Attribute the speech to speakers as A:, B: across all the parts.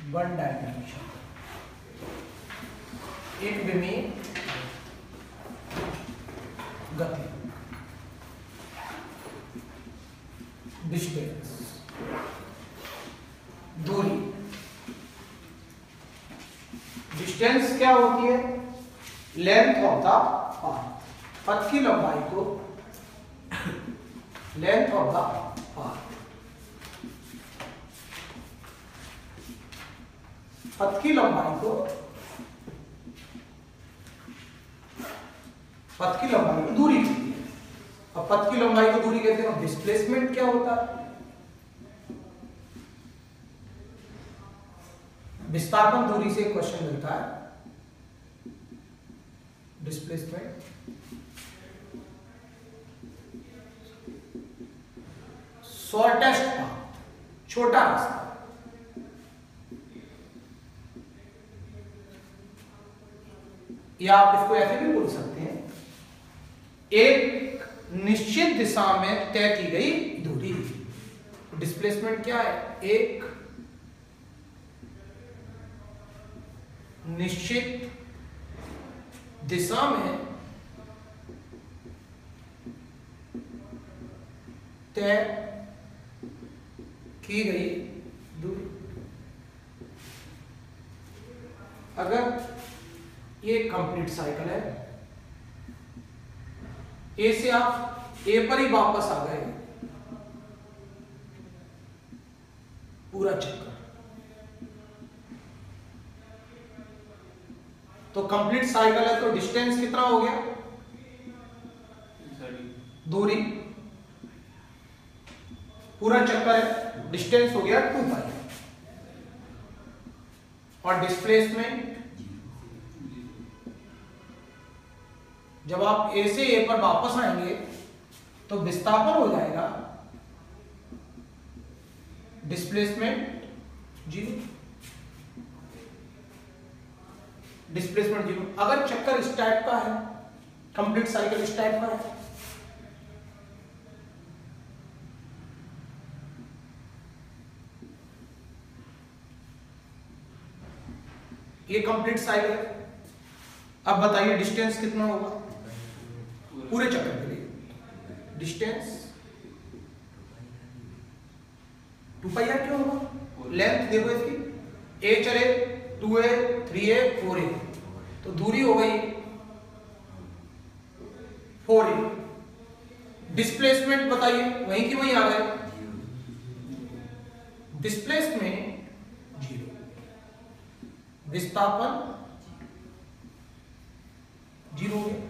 A: One dimension, एक विमीय गति, distance दूरी। डिस्टेंस क्या होती है? लेंथ ऑफ द पाथ, पथ की लंबाई को लेंथ ऑफ द पाथ, पथ की लंबाई को, पथ की लंबाई को दूरी कहती है। अब पथ की लंबाई को दूरी कहते हैं। डिस्प्लेसमेंट क्या होता है? विस्थापन दूरी से क्वेश्चन मिलता है। डिस्प्लेसमेंट शॉर्टेस्ट पाथ, छोटा रास्ता। या आप इसको ऐसे भी बोल सकते हैं, एक निश्चित दिशा में तय की गई दूरी। डिस्प्लेसमेंट क्या है? एक निश्चित दिशा में तय की गई दूरी। अगर ये कंप्लीट साइकिल है, ए से आप ए पर ही वापस आ गए, पूरा चक्कर, तो कंप्लीट साइकिल है। तो डिस्टेंस कितना हो गया? दूरी, पूरा चक्कर है, डिस्टेंस हो गया 2 पाई। और डिस्प्लेसमेंट, जब आप ए से ए पर वापस आएंगे तो विस्थापन हो जाएगा डिस्प्लेसमेंट 0, डिस्प्लेसमेंट 0। अगर चक्कर इस टाइप का है, कंप्लीट साइकिल इस टाइप का है, ये कंप्लीट साइकिल है। अब बताइए डिस्टेंस कितना होगा पूरे चक्कर के लिए? डिस्टेंस 2 पाई आर क्यों होगा? लेंथ देखो इसकी, ए चले 2a 3a 4a, तो दूरी हो गई 4a। डिस्प्लेसमेंट बताइए, वहीं की वहीं आ गए, डिस्प्लेसमेंट 0, विस्थापन 0 हो गया।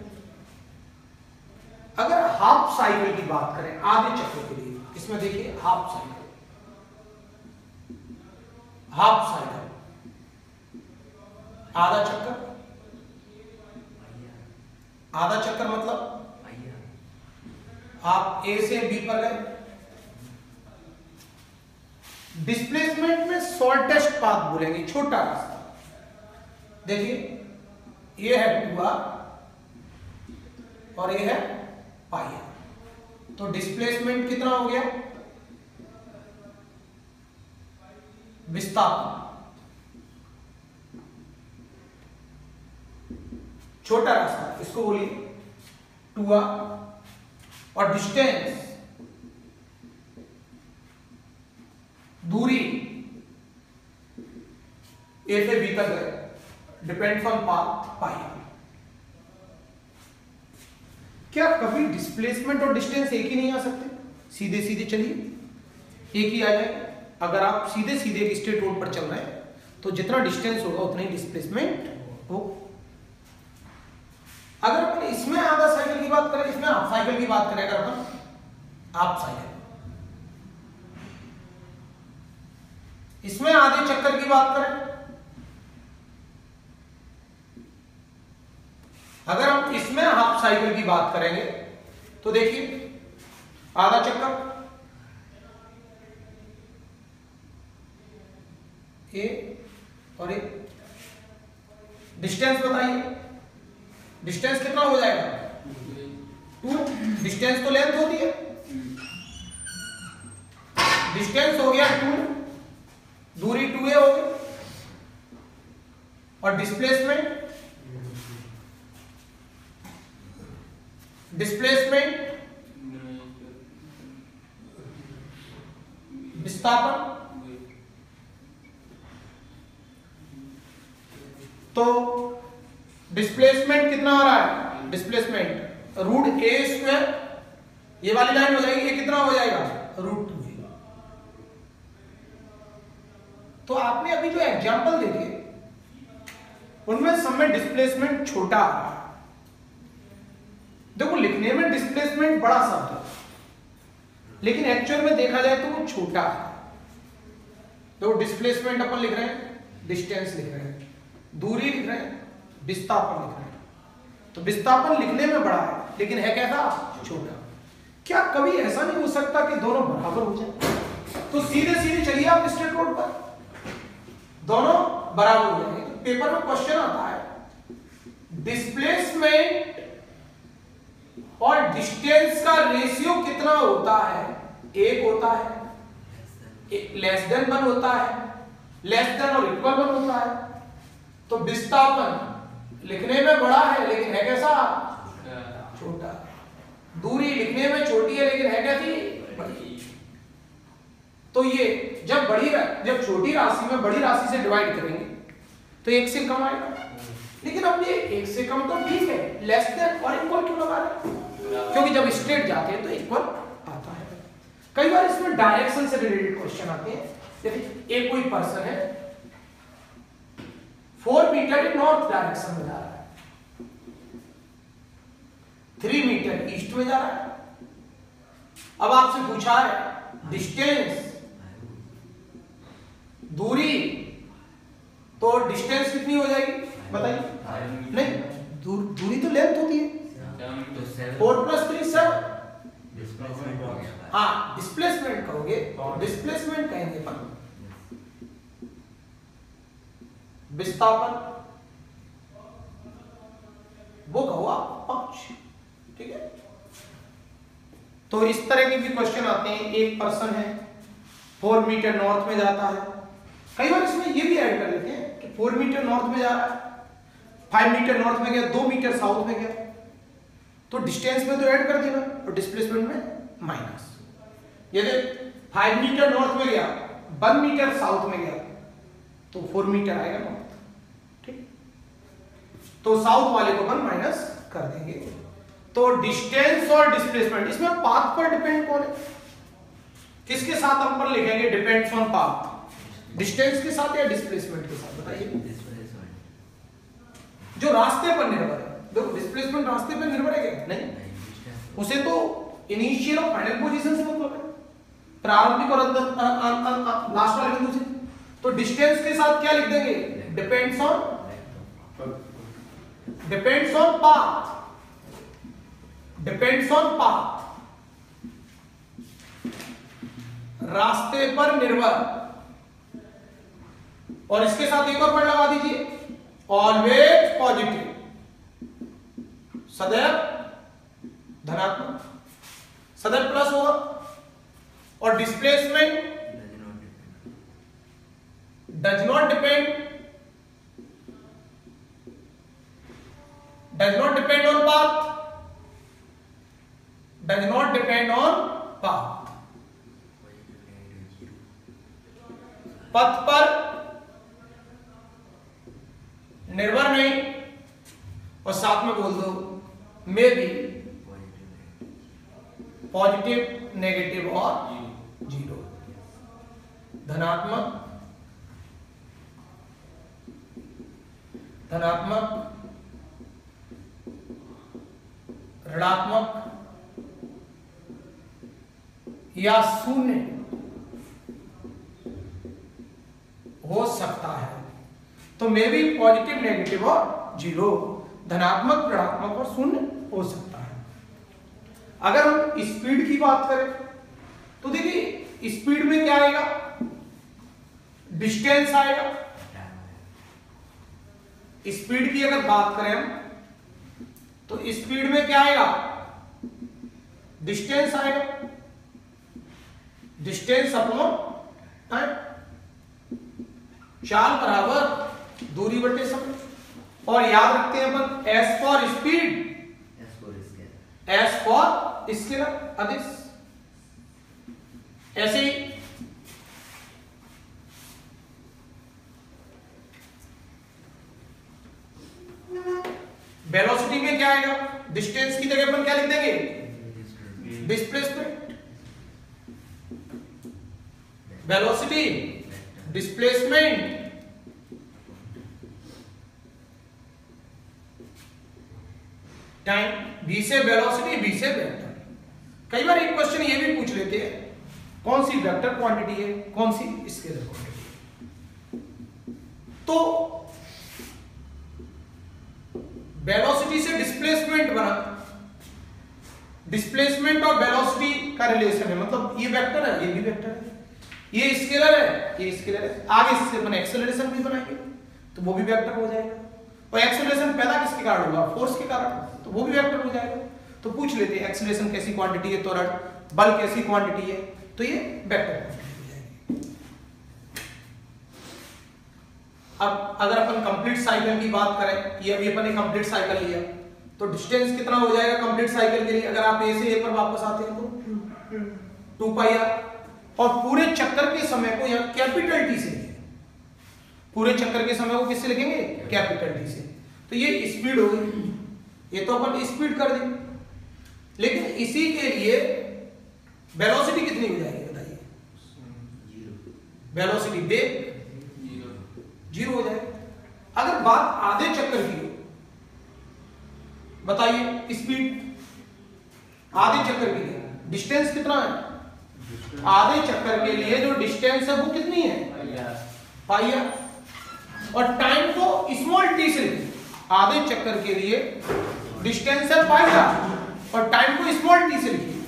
A: अगर हाफ साइकिल की बात करें, आधे चक्र के लिए, इसमें देखिए हाफ साइकिल, हाफ साइकिल आधा चक्कर, आधा चक्कर मतलब आप ए से बी पर गए। डिस्प्लेसमेंट में शॉर्टेस्ट पाथ बोलेंगे, छोटा रास्ता। देखिए ये है 2r और ये है पाई r, तो डिस्प्लेसमेंट कितना हो गया? विस्थापन, छोटा रास्ता, इसको बोलिए 2r, और डिस्टेंस दूरी ए से बी तक है, डिपेंड्स ऑन पाथ पाई। क्या कभी डिस्प्लेसमेंट और डिस्टेंस एक ही नहीं आ सकते? सीधे सीधे चलिए, एक ही आ जाए। अगर आप सीधे सीधे एक स्ट्रेट रोड पर चल रहे हैं तो जितना डिस्टेंस होगा उतना ही डिस्प्लेसमेंट हो। अगर अपन इसमें आधा साइकिल की बात करें, इसमें हाफ साइकिल की बात करें, अगर अपन हाफ साइकिल, इसमें आधे चक्कर की बात करें, अगर हम इसमें हाफ साइकिल की बात करेंगे तो देखिए आधा चक्कर, ए और ए, डिस्टेंस बताइए, डिस्टेंस कितना हो जाएगा? 2। डिस्टेंस तो लेंथ होती है, डिस्टेंस हो गया 2, दूरी 2a हो गई, और डिस्प्लेसमेंट विस्थापन। तो डिस्प्लेसमेंट कितना आ रहा है, डिस्प्लेसमेंट रूट ए स्क्वायर, ये वाली लाइन हो जाएगी, ये कितना हो जाएगा रूट 2। तो आपने अभी जो एग्जांपल देखे उनमें सब में डिस्प्लेसमेंट छोटा आ रहा है। देखो लिखने में डिस्प्लेसमेंट बड़ा शब्द है, लेकिन एक्चुअल में देखा जाए तो वो छोटा है। देखो डिस्प्लेसमेंट अपन लिख रहे हैं, डिस्टेंस लिख रहे हैं, दूरी लिख रहे हैं, विस्थापन लिख रहे हैं। तो विस्थापन लिखने में बड़ा है, लेकिन है कैसा छोटा। क्या कभी ऐसा नहीं हो सकता कि दोनों बराबर हो जाए? तो सीधे सीधे चलिए आप स्ट्रेट रोड पर, दोनों बराबर हो जाएंगे। तो पेपर में क्वेश्चन आता है डिस्प्लेसमेंट और डिस्टेंस का रेशियो कितना होता है? 1 होता है, लेस देन 1 होता है, लेस देन और इक्वल 1 होता है। तो विस्थापन लिखने में बड़ा है लेकिन है कैसा छोटा। दूरी लिखने में छोटी है लेकिन है कैसी बड़ी। तो ये जब छोटी राशि में बड़ी राशि से डिवाइड करेंगे तो 1 से कम आएगा। लेकिन अब ये 1 से कम तो ठीक है, लेस देन और इक्वल क्यों लगा रहे हैं? क्योंकि जब स्ट्रेट जाते हैं तो इक्वल आता है। कई बार इसमें डायरेक्शन से रिलेटेड क्वेश्चन आते हैं। जैसे एक कोई पर्सन है 4 मीटर नॉर्थ डायरेक्शन में जा रहा है, 3 मीटर ईस्ट में जा रहा है। अब आपसे पूछा है डिस्टेंस, दूरी, तो डिस्टेंस कितनी हो जाएगी बताइए? नहीं, दूरी तो लेंथ होती है, 4 + 3 7। हाँ डिस्प्लेसमेंट कहोगे, डिस्प्लेसमेंट कहेंगे पर विस्थापन वो कहो आप 5। ठीक है, तो इस तरह के भी क्वेश्चन आते हैं। एक पर्सन है 4 मीटर नॉर्थ में जाता है। कई बार इसमें ये भी ऐड कर लेते हैं कि 4 मीटर नॉर्थ में जा रहा है, 5 मीटर नॉर्थ में गया, 2 मीटर साउथ में गया। तो डिस्टेंस में तो ऐड कर देना और डिस्प्लेसमेंट में माइनस। यदि 5 मीटर नॉर्थ में गया, 1 मीटर साउथ में गया तो 4 मीटर आएगा नॉर्थ। ठीक, तो साउथ वाले को 1 माइनस कर देंगे। तो डिस्टेंस और डिस्प्लेसमेंट, इसमें पाथ पर डिपेंड कौन है? किसके साथ हम पर लिखेंगे डिपेंड्स ऑन पाथ? डिस्टेंस के साथ या डिस्प्लेसमेंट के साथ बताइए? जो रास्ते पर निर्भर है। देखो डिस्प्लेसमेंट रास्ते पर निर्भर है क्या? नहीं, उसे तो इनिशियल और फाइनल पोजीशन से मतलब है, प्रारंभिक और लास्ट वाले बिंदु से। तो डिस्टेंस के साथ क्या लिख देंगे? Depends on path, depends on path, रास्ते पर निर्भर। और इसके साथ एक और वर्ड लगा दीजिए, ऑलवेज पॉजिटिव, सदैव धनात्मक, सदैव प्लस होगा। और displacement does not depend on path, does not depend on path, पथ पर निर्भर नहीं। और साथ में बोल दो मे बी पॉजिटिव, नेगेटिव और जीरो, धनात्मक, ऋणात्मक या शून्य हो सकता है। तो मे बी पॉजिटिव, नेगेटिव और जीरो, धनात्मक, ऋणात्मक और शून्य हो सकता है। अगर हम स्पीड की बात करें तो देखिए स्पीड में क्या आएगा? डिस्टेंस आएगा। स्पीड की अगर बात करें हम तो स्पीड में क्या आएगा? डिस्टेंस आएगा, डिस्टेंस अपॉन टाइम। चाल बराबर दूरी बटे समय। और याद रखते हैं अपन S for speed, S for scalar आदेश। ऐसे ही वेलोसिटी में क्या आएगा, डिस्टेंस की जगह अपन क्या लिख देंगे, displacement. Velocity displacement time, v से वेलोसिटी, v से वेक्टर। कई बार एक क्वेश्चन ये भी पूछ लेते हैं कौन सी वेक्टर क्वांटिटी है, कौन सी स्केलर क्वांटिटी है। तो वेलोसिटी से डिस्प्लेसमेंट बना, डिस्प्लेसमेंट और वेलोसिटी का रिलेशन है, मतलब ये वेक्टर है, ये भी वेक्टर है, ये स्केलर है, ये स्केलर है। आगे इससे अपन एक्सेलरेशन भी बनाएंगे तो वो भी वेक्टर हो जाएगा, और एक्सेलरेशन पैदा किसके कारण होगा, फोर्स के कारण, तो वो भी वेक्टर हो जाएगा। तो पूछ लेते हैं एक्सेलरेशन कैसी क्वांटिटी है, त्वरण बल कैसी क्वांटिटी है, तो ये वेक्टर क्वांटिटी हो जाएगी। अब अगर अपन कंप्लीट साइकिल की बात करें, ये अभी अपन ने कंप्लीट साइकिल लिया, तो डिस्टेंस कितना हो जाएगा कंप्लीट साइकिल के लिए, अगर आप ए से ए पर वापस आते हैं तो 2 पाई आर, और पूरे चक्कर के समय को यहाँ कैपिटल टी से लिखेंगे, पूरे चक्कर के समय को किससे लिखेंगे, कैपिटल टी से। तो ये स्पीड हो गई, ये तो अपन स्पीड कर देंगे, लेकिन इसी के लिए वेलोसिटी कितनी हो जाएगी बताइए, वेलोसिटी वेग 0 हो जाएगा। अगर बात आधे चक्कर की हो, बताइए स्पीड आधे चक्कर के लिए डिस्टेंस कितना है, आधे चक्कर के लिए जो डिस्टेंस है वो कितनी है, पाई आर, और टाइम को स्मॉल टी से लिखिए। आधे चक्कर के लिए डिस्टेंस है पाई आर और टाइम को स्मॉल टी से लिखिए।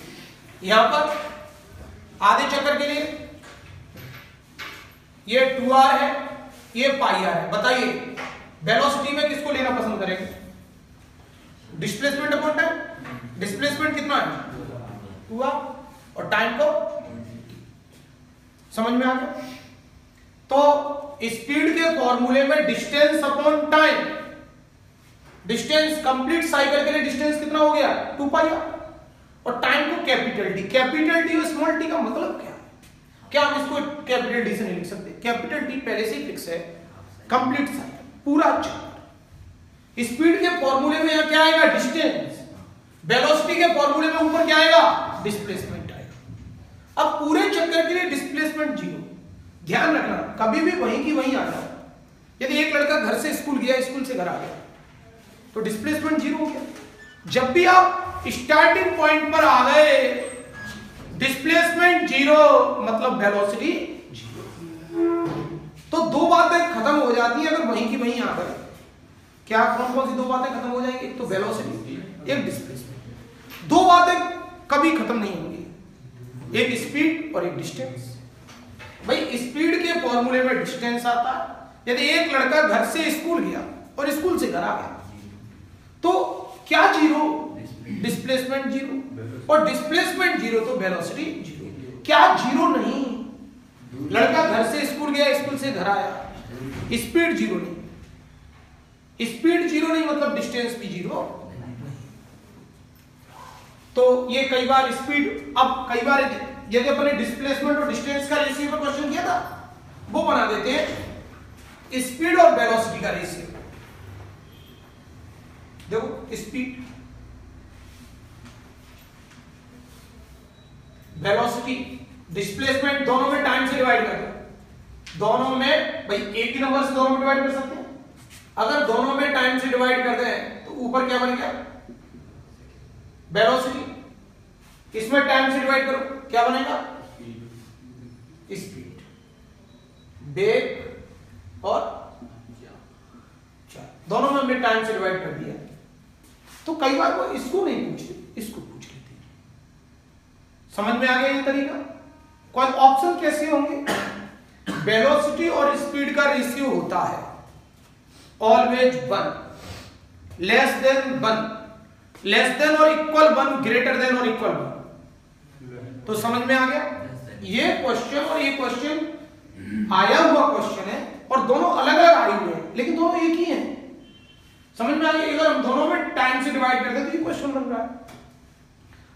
A: यहां पर आधे चक्कर के लिए ये 2r है, ये पाई आर है। बताइए वेलोसिटी में किसको लेना पसंद करेंगे, डिस्प्लेसमेंट अपॉन टाइम, डिस्प्लेसमेंट कितना है 2r और टाइम को, समझ में आ गया। तो स्पीड के फॉर्मूले में distance upon time, distance complete cycle के लिए डिस्टेंस कितना हो गया 2 पाई आर, और टाइम को कैपिटल टी, कैपिटल टी और स्मॉल टी का मतलब क्या है, क्या हम इसको कैपिटल टी से नहीं लिख सकते, कैपिटल टी पहले से ही फिक्स है, कंप्लीट साइकिल पूरा चक्कर। स्पीड के फॉर्मूले में यहां क्या आएगा डिस्टेंस, वेलोसिटी के फॉर्मूले में ऊपर क्या आएगा डिस्प्लेसमेंट आएगा। अब पूरे चक्कर के लिए डिस्प्लेसमेंट 0, ध्यान रखना कभी भी वहीं की वहीं आ जाए। यदि एक लड़का घर से स्कूल गया, स्कूल से घर आ गया, तो डिस्प्लेसमेंट 0 हो गया। जब भी आप स्टार्टिंग पॉइंट पर आ गए, डिस्प्लेसमेंट 0 मतलब वेलोसिटी 0। तो दो बातें खत्म हो जाती है अगर वहीं की वहीं आ गए। क्या कौन कौन सी दो बातें खत्म हो जाएंगी, एक तो वेलोसिटी, एक डिस्प्लेसमेंट। दो बातें कभी खत्म नहीं होंगी, एक स्पीड और एक डिस्टेंस। भाई स्पीड के फॉर्मूले में डिस्टेंस आता है। यदि एक लड़का घर से स्कूल गया और स्कूल से घर आ गया, तो क्या 0, डिस्प्लेसमेंट 0, और डिस्प्लेसमेंट 0 तो वेलोसिटी 0। क्या 0 नहीं, लड़का घर से स्कूल गया, स्कूल से घर आया, स्पीड 0 नहीं, स्पीड 0 नहीं मतलब डिस्टेंस भी 0। तो ये कई बार स्पीड, अब कई बार यदि अपने डिस्प्लेसमेंट और डिस्टेंस का रेशियो पर क्वेश्चन किया था, वो बना देते हैं स्पीड और वेलोसिटी का रेशियो। देखो स्पीड, वेलोसिटी, डिस्प्लेसमेंट दोनों में टाइम से डिवाइड कर दो। दोनों में भाई एक ही नंबर से दोनों में डिवाइड कर सकते हैं। अगर दोनों में टाइम से डिवाइड कर दें तो ऊपर क्या बन गया वेलोसिटी, इसमें टाइम से डिवाइड करो क्या बनेगा स्पीड, वेग और दोनों में हमने टाइम से डिवाइड कर दिया। तो कई बार वो इसको नहीं पूछते, इसको पूछ लेते हैं। समझ में आ गया ये तरीका। कोई ऑप्शन कैसे होंगे, वेलोसिटी और स्पीड का रेशियो होता है always 1, less than 1, less than और इक्वल 1, ग्रेटर देन और इक्वल 1। तो समझ में आ गया। ये क्वेश्चन और ये क्वेश्चन आया हुआ क्वेश्चन है, और दोनों अलग अलग आए हुए हैं, लेकिन दोनों एक ही हैं। समझ में आ गया? अगर हम दोनों में टाइम से डिवाइड करते हैं तो ये क्वेश्चन बन रहा है।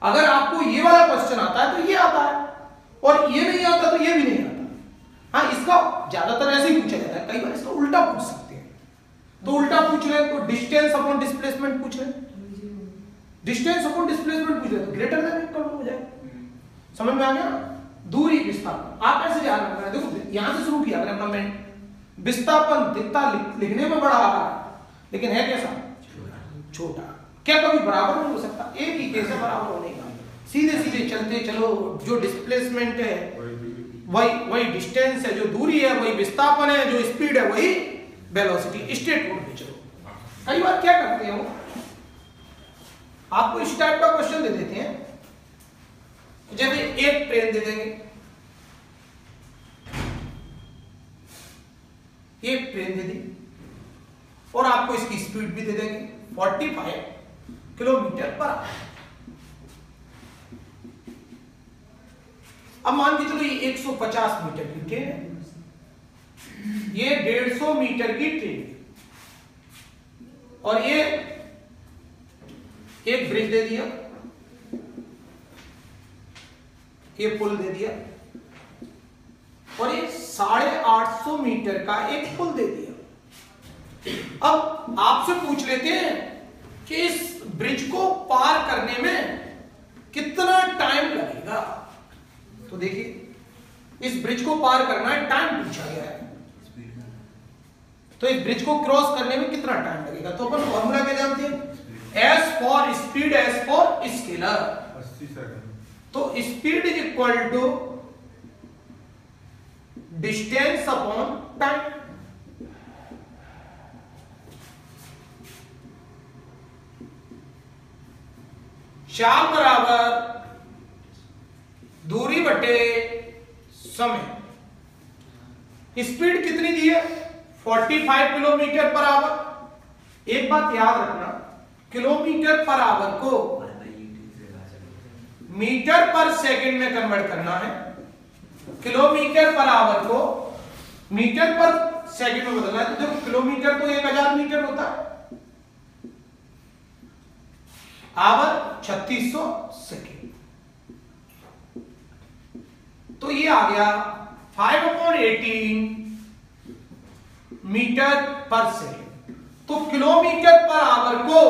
A: अगर आपको ये वाला क्वेश्चन आता है तो ये आता है, और ये नहीं आता तो ये भी नहीं आता। हाँ, इसका ज्यादातर ऐसे ही पूछा जाता है, कई बार इसका उल्टा पूछ सकते हैं। तो उल्टा पूछ रहे तो डिस्टेंस अपॉन डिस्प्लेसमेंट पूछ रहे, डिस्टेंस अपॉन डिस्प्लेसमेंट पूछ रहे तो ग्रेटर देन इक्वल हो जाए। समझ में आ गया? दूरी विस्थापन आप ऐसे ध्यान रखना है। देखो यहां से शुरू किया अपना मैंने, विस्थापन दिखता लिखने में बड़ा आ रहा है, लेकिन है कैसा? छोटा। क्या कभी बराबर नहीं हो सकता? एक ही कैसे बराबर होने का? सीधे सीधे चलते चलो, जो डिस्प्लेसमेंट है वही डिस्टेंस है, जो दूरी है वही विस्थापन है, जो स्पीड है वही वेलोसिटी। स्ट्रेट रोड पे चलो। कई बार क्या करते हो, आपको इस टाइप का क्वेश्चन दे देते हैं, जैसे एक ट्रेन दे देंगे, एक ट्रेन दे दी और आपको इसकी स्पीड भी दे देंगे 45 किलोमीटर पर आवर। अब मान के चलो ये 150 मीटर की ट्रेन है, ये 150 मीटर की ट्रेन है, और ये एक ब्रिज दे दिया, ये पुल दे दिया, और ये 850 मीटर का एक पुल दे दिया। अब आपसे पूछ लेते हैं कि इस ब्रिज को पार करने में कितना टाइम लगेगा। तो देखिए इस ब्रिज को पार करना है, टाइम पूछा गया है, तो इस ब्रिज को क्रॉस करने में कितना टाइम लगेगा। तो अपन फॉर्मूला क्या जानते हैं? S for speed, S for scalar.
B: 80 second.
A: तो speed is equal to distance upon time. चाल बराबर दूरी बटे समय। स्पीड कितनी दी है? 45 किलोमीटर पर आवर। एक बात याद रखना, किलोमीटर पर आवर को मीटर पर सेकंड में कन्वर्ट करना है, किलोमीटर पर आवर को मीटर पर सेकंड में बदलना है। तो देखो किलोमीटर तो 1000 मीटर होता है, आवर 3600 सेकंड। तो ये आ गया 5/18 मीटर पर सेकंड। तो किलोमीटर पर आवर को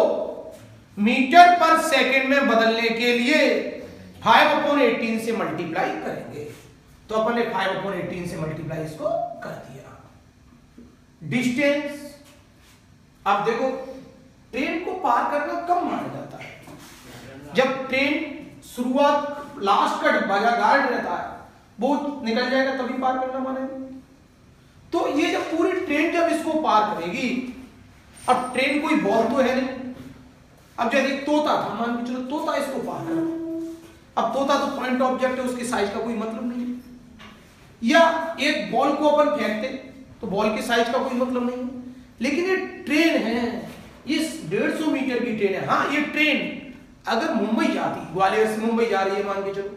A: मीटर पर सेकंड में बदलने के लिए 5/18 से मल्टीप्लाई करेंगे। तो अपन ने 5/18 से मल्टीप्लाई इसको कर दिया। डिस्टेंस, अब देखो ट्रेन को पार करना कब माना जाता है? जब ट्रेन शुरुआत लास्ट का डिब्बा गार्ड रहता है वो निकल जाएगा तभी पार करना मानेगा। तो ये जब पूरी ट्रेन जब इसको पार करेगी, अब ट्रेन कोई बॉल तो है नहीं, अब जैसे तोता था, मान के चलो तोता इसको पार कर, अब तोता तो पॉइंट ऑब्जेक्ट है, उसकी साइज का कोई मतलब नहीं है। या एक बॉल को अपन फेंकते तो बॉल की साइज का कोई मतलब नहीं है। लेकिन ये ट्रेन है, ये 150 मीटर की ट्रेन है। हाँ, ये ट्रेन अगर मुंबई जाती, ग्वालियर से मुंबई जा रही है मान के चलो,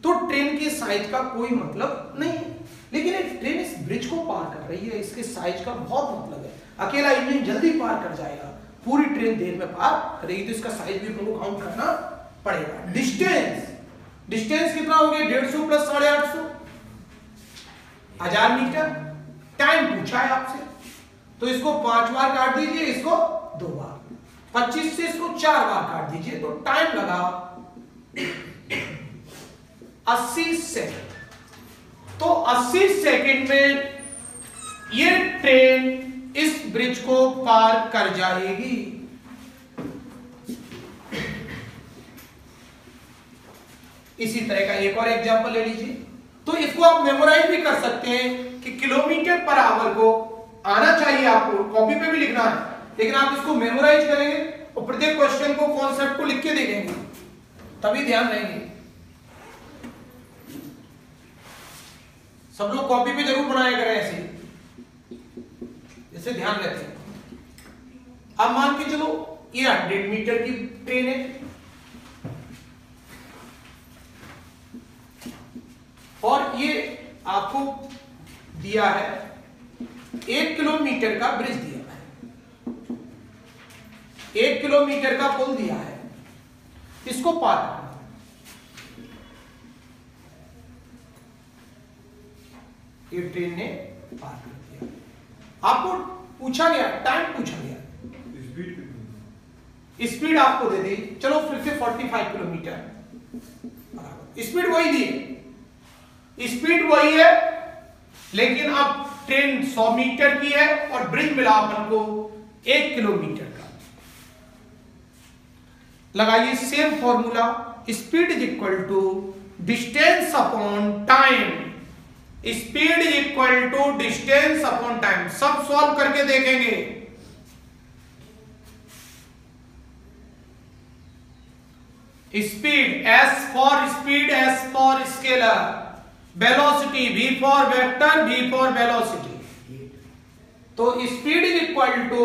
A: तो ट्रेन की साइज का कोई मतलब नहीं है। लेकिन एक ट्रेन इस ब्रिज को पार कर रही है, इसके साइज का बहुत मतलब है। अकेला इंजन जल्दी पार कर जाएगा, पूरी ट्रेन देर में पार करेगी, तो इसका साइज भी हमको काउंट करना पड़ेगा। डिस्टेंस, डिस्टेंस कितना हो गया? 150 प्लस 850, 1000 मीटर। टाइम पूछा है आपसे, तो इसको 5 बार काट दीजिए, इसको 2 बार, 25 से इसको 4 बार काट दीजिए, तो टाइम लगा 80 सेकंड। तो 80 सेकंड में ये ट्रेन इस ब्रिज को पार कर जाएगी। इसी तरह का एक और एग्जांपल ले लीजिए। तो इसको आप मेमोराइज भी कर सकते हैं कि किलोमीटर पर आवर को आना चाहिए, आपको कॉपी पे भी लिखना है, लेकिन आप इसको मेमोराइज करेंगे और प्रत्येक क्वेश्चन को, कॉन्सेप्ट को लिख के देखेंगे, तभी ध्यान रहेंगे। सब लोग कॉपी पे जरूर बनाया करें ऐसे, इससे ध्यान रहते हैं। अब मान के चलो ये 100 मीटर की ट्रेन है और ये आपको दिया है 1 किलोमीटर का ब्रिज दिया है। 1 किलोमीटर का पुल दिया है, इसको पार करना है। ये ट्रेन ने पार कर दिया। आपको पूछा गया, टाइम पूछा गया, स्पीड आपको दे दी, चलो फिर से 45 किलोमीटर, स्पीड वही दी है, स्पीड वही है, लेकिन अब ट्रेन 100 मीटर की है और ब्रिज मिला अपन को 1 किलोमीटर का। लगाइए same formula, speed is equal to distance upon time, speed is equal to distance upon time. सब सॉल्व करके देखेंगे। Speed, S for speed, S for scalar, velocity V for vector, V for velocity. तो speed is equal to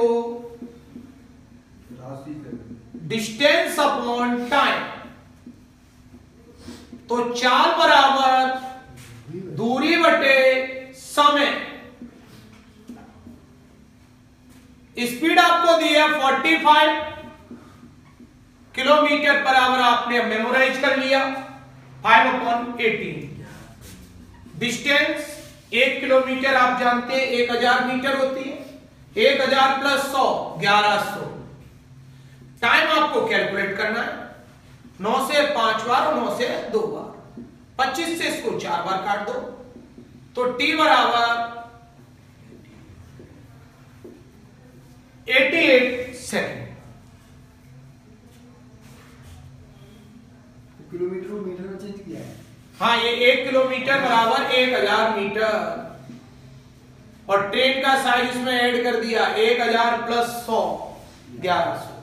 A: distance upon time. तो चाल बराबर दूरी बटे समय। स्पीड आपको दी है 45 किलोमीटर पर आवर, आपने मेमोराइज कर लिया 5/18। डिस्टेंस 1 किलोमीटर आप जानते हैं 1000 मीटर होती है, 1000 प्लस 100 1100। टाइम आपको कैलकुलेट करना है, 9 से 5 बार और 9 से 2 बार, 25 से इसको 4 बार काट दो, तो T बराबर 88 सेकेंड।
B: किलोमीटर को मीटर में चेंज किया है।
A: हाँ, ये 1 किलोमीटर बराबर 1000 मीटर, और ट्रेन का साइज इसमें ऐड कर दिया 1000 प्लस 100 1100।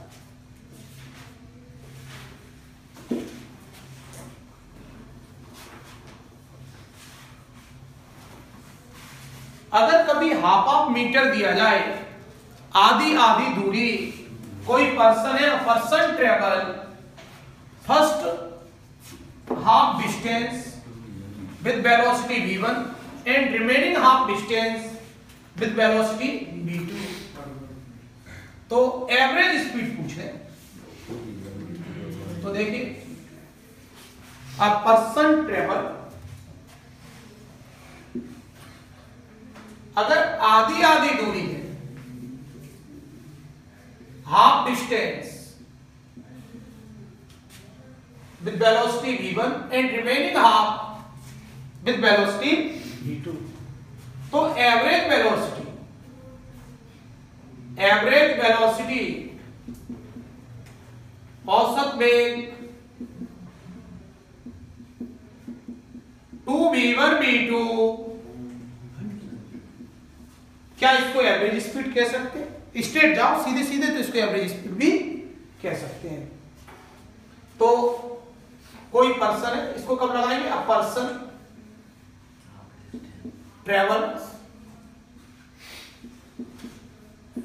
A: अगर कभी हाफ ऑफ मीटर दिया जाए, आधी आधी दूरी, कोई पर्सन है, person travel first half distance with velocity v1 and remaining half distance with velocity v2। तो एवरेज स्पीड पूछ रहे हैं। तो देखिए, a person travel, अगर आधी आधी दूरी है, half distance with velocity v1 and remaining half with velocity v2। तो एवरेज वेलोसिटी औसत वेग 2v1 v2, क्या इसको एवरेज स्पीड कह सकते हैं? स्ट्रेट जाओ सीधे सीधे, तो इसको एवरेज स्पीड भी कह सकते हैं। तो कोई पर्सन है, इसको कब लगाएंगे? A person travels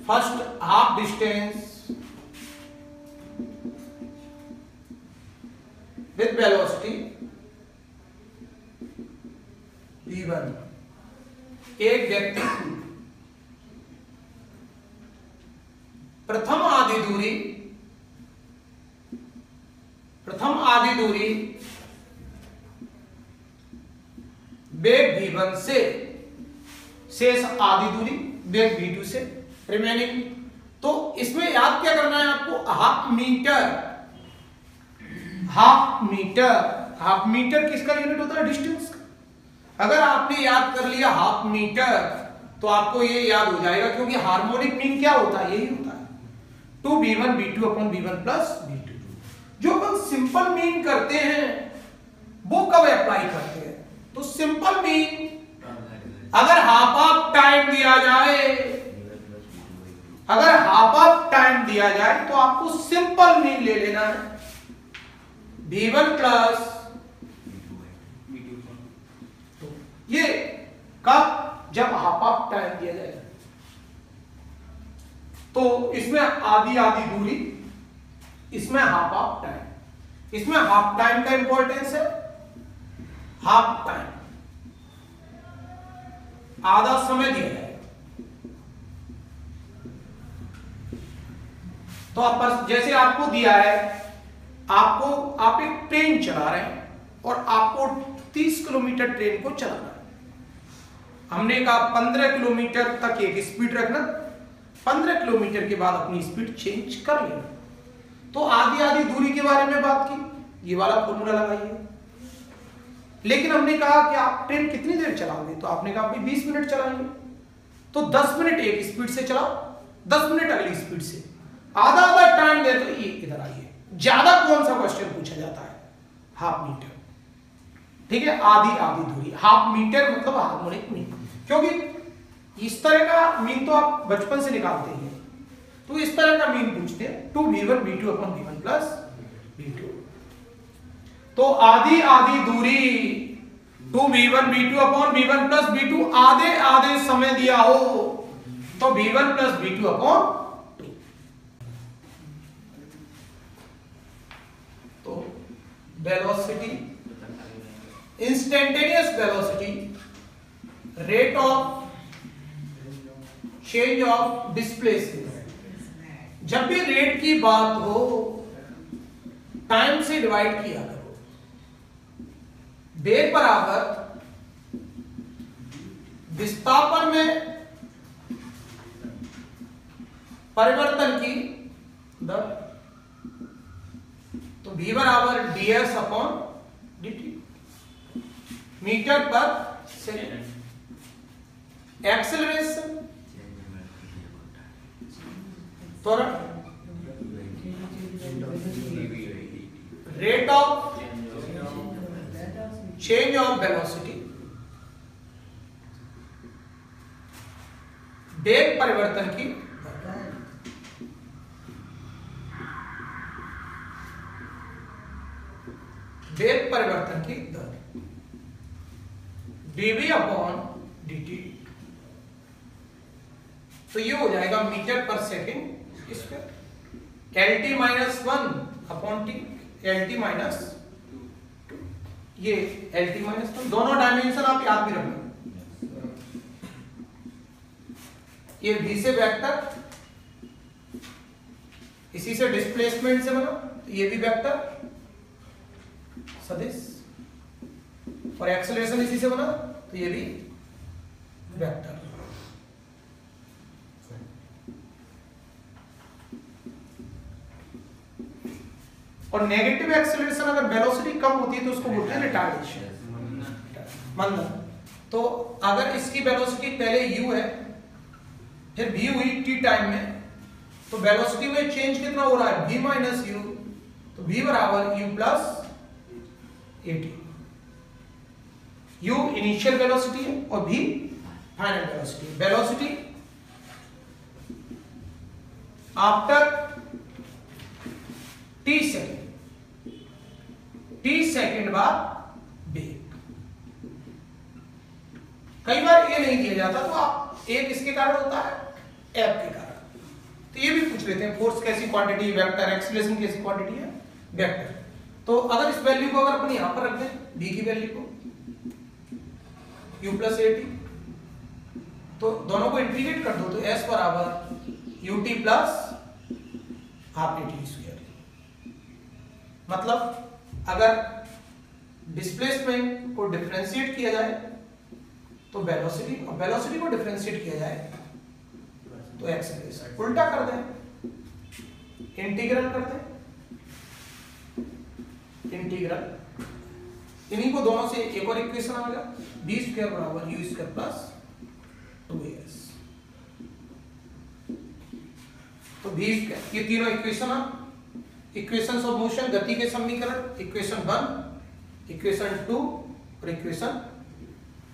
A: first half distance with velocity v1। एक व्यक्ति प्रथम आधी दूरी वेग v1 से, शेष आधी दूरी वेग v2 से, रिमेनिंग। तो इसमें याद क्या करना है आपको? हाफ मीटर किसका यूनिट होता है? डिस्टेंस का। अगर आपने याद कर लिया हाफ मीटर, तो आपको ये याद हो जाएगा, क्योंकि हार्मोनिक मीन क्या होता है? यही होता है 2v1 v2 upon v1 plus v2। जो अपन सिंपल मीन करते हैं वो कब अप्लाई करते हैं? तो सिंपल मीन अगर हाफ ऑफ टाइम दिया जाए, तो आपको सिंपल मीन ले लेना है v1 प्लस ये कब? जब हाफ ऑफ टाइम दिया जाएगा। तो इसमें आधी आधी दूरी, इसमें हाफ ऑफ टाइम, इसमें हाफ टाइम का इंपॉर्टेंस है। हाफ टाइम आधा समय दिया जाएगा। तो आप जैसे आपको दिया है, आप एक ट्रेन चला रहे हैं और आपको 30 किलोमीटर ट्रेन को चलाना है। हमने कहा 15 किलोमीटर तक एक स्पीड रखना, 15 किलोमीटर के बाद अपनी स्पीड चेंज कर लेना। तो आधी आधी दूरी के बारे में बात की, ये वाला फॉर्मूला लगाइए। लेकिन हमने कहा कि आप ट्रेन कितनी देर चलाओगे, तो आपने कहा भाई 20 मिनट चलाएंगे, तो 10 मिनट एक स्पीड से चलाओ, 10 मिनट अगली स्पीड से, आधा आधा टाइम दे। तो ये इधर आइए, ज्यादा कौन सा क्वेश्चन पूछा जाता है, हाफ मीटर, ठीक है, आधी आधी दूरी, हाफ मीटर मतलब हार्मोनिक मीन, क्योंकि इस तरह का मीन तो आप बचपन से निकालते हैं, तो इस तरह का मीन पूछते हैं 2v1 v2 upon v1 plus v2। तो आधी आधी दूरी 2v1 v2 upon v1 plus v2, आधे आधे समय दिया हो तो v1 प्लस v2 अपॉन 2। तो velocity, instantaneous velocity, rate of change of displacement. जब भी रेट की बात हो टाइम से डिवाइड किया करो। वेग बराबर विस्थापन में परिवर्तन की दर, तो v बराबर ds अपॉन dt मीटर पर सेकेंड। एक्सेलरेशन त्वरण, rate of change of velocity, वेग परिवर्तन की दर, dv अपॉन dt। तो ये हो जाएगा मीटर पर second square, LT minus 1 upon T, LT minus 2, ये LT माइनस 1, दोनों डायमेंशन आप याद भी रखना। ये v से वेक्टर, इसी से डिस्प्लेसमेंट से बना, तो ये भी वेक्टर सदिश, और एक्सेलरेशन इसी से बना, तो ये भी वेक्टर। और नेगेटिव एक्सेलरेशन अगर वेलोसिटी कम होती है तो उसको बोलते हैं रिटार्डेशन, मंदन। तो अगर इसकी वेलोसिटी पहले u है, फिर v हुई t टाइम में, तो वेलोसिटी में चेंज कितना हो रहा है, v माइनस u, तो v बराबर u plus at। u initial velocity है और v final velocity. Velocity after t second, t second बाद वेग। कई बार ये नहीं दिया जाता, तो आप एक इसके कारण होता है, एफ के कारण। तो ये भी पूछ लेते हैं, फोर्स कैसी क्वांटिटी, वेक्टर, एक्सीलरेशन कैसी क्वांटिटी है, वेक्टर। तो अगर इस वैल्यू को अगर अपन यहां पर रख दें, v की वैल्यू को u प्लस at, तो दोनों को इंटीग्रेट कर दो, तो s बराबर ut plus half at square. मतलब अगर डिस्प्लेसमेंट को डिफरेंशिएट किया जाए तो वेलोसिटी, और वेलोसिटी को डिफरेंशिएट किया जाए तो एक्सेलरेशन। उल्टा कर दें, इंटीग्रल कर दें, इंटीग्रल, इन्हीं को दोनों से एक और इक्वेशन आ गया, b स्क्वायर बराबर u स्क्वायर प्लस 2as। तो b स्क्वायर, ये तीनों इक्वेशन, इक्वेशंस ऑफ मोशन, गति के समीकरण, इक्वेशन 1, इक्वेशन 2 और इक्वेशन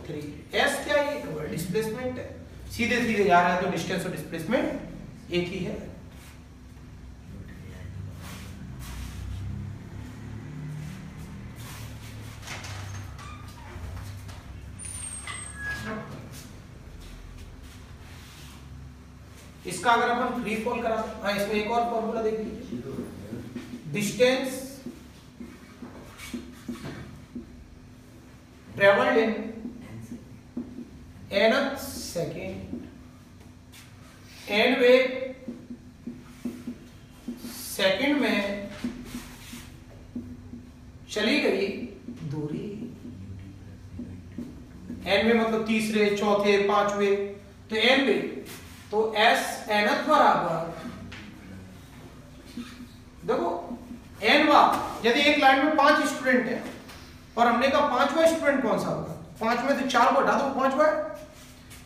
A: 3। s क्या है, डिस्प्लेसमेंट है, सीधे सीधे जा रहा है तो डिस्टेंस और डिस्प्लेसमेंट एक ही है। इसका अगर अपन फ्री फॉल करा, हाँ इसमें एक और फॉर्मूला देख लीजिए, distance travelled in nth second, n वेग चली गई दूरी, n में मतलब तीसरे, चौथे, पांचवे, तो n में, तो s nth बराबर, देखो n बार, यदि एक लाइन में 5 स्टूडेंट है और हमने कहा 5वां स्टूडेंट कौन सा होगा, 5 में से 4 को हटा दो, 5वां,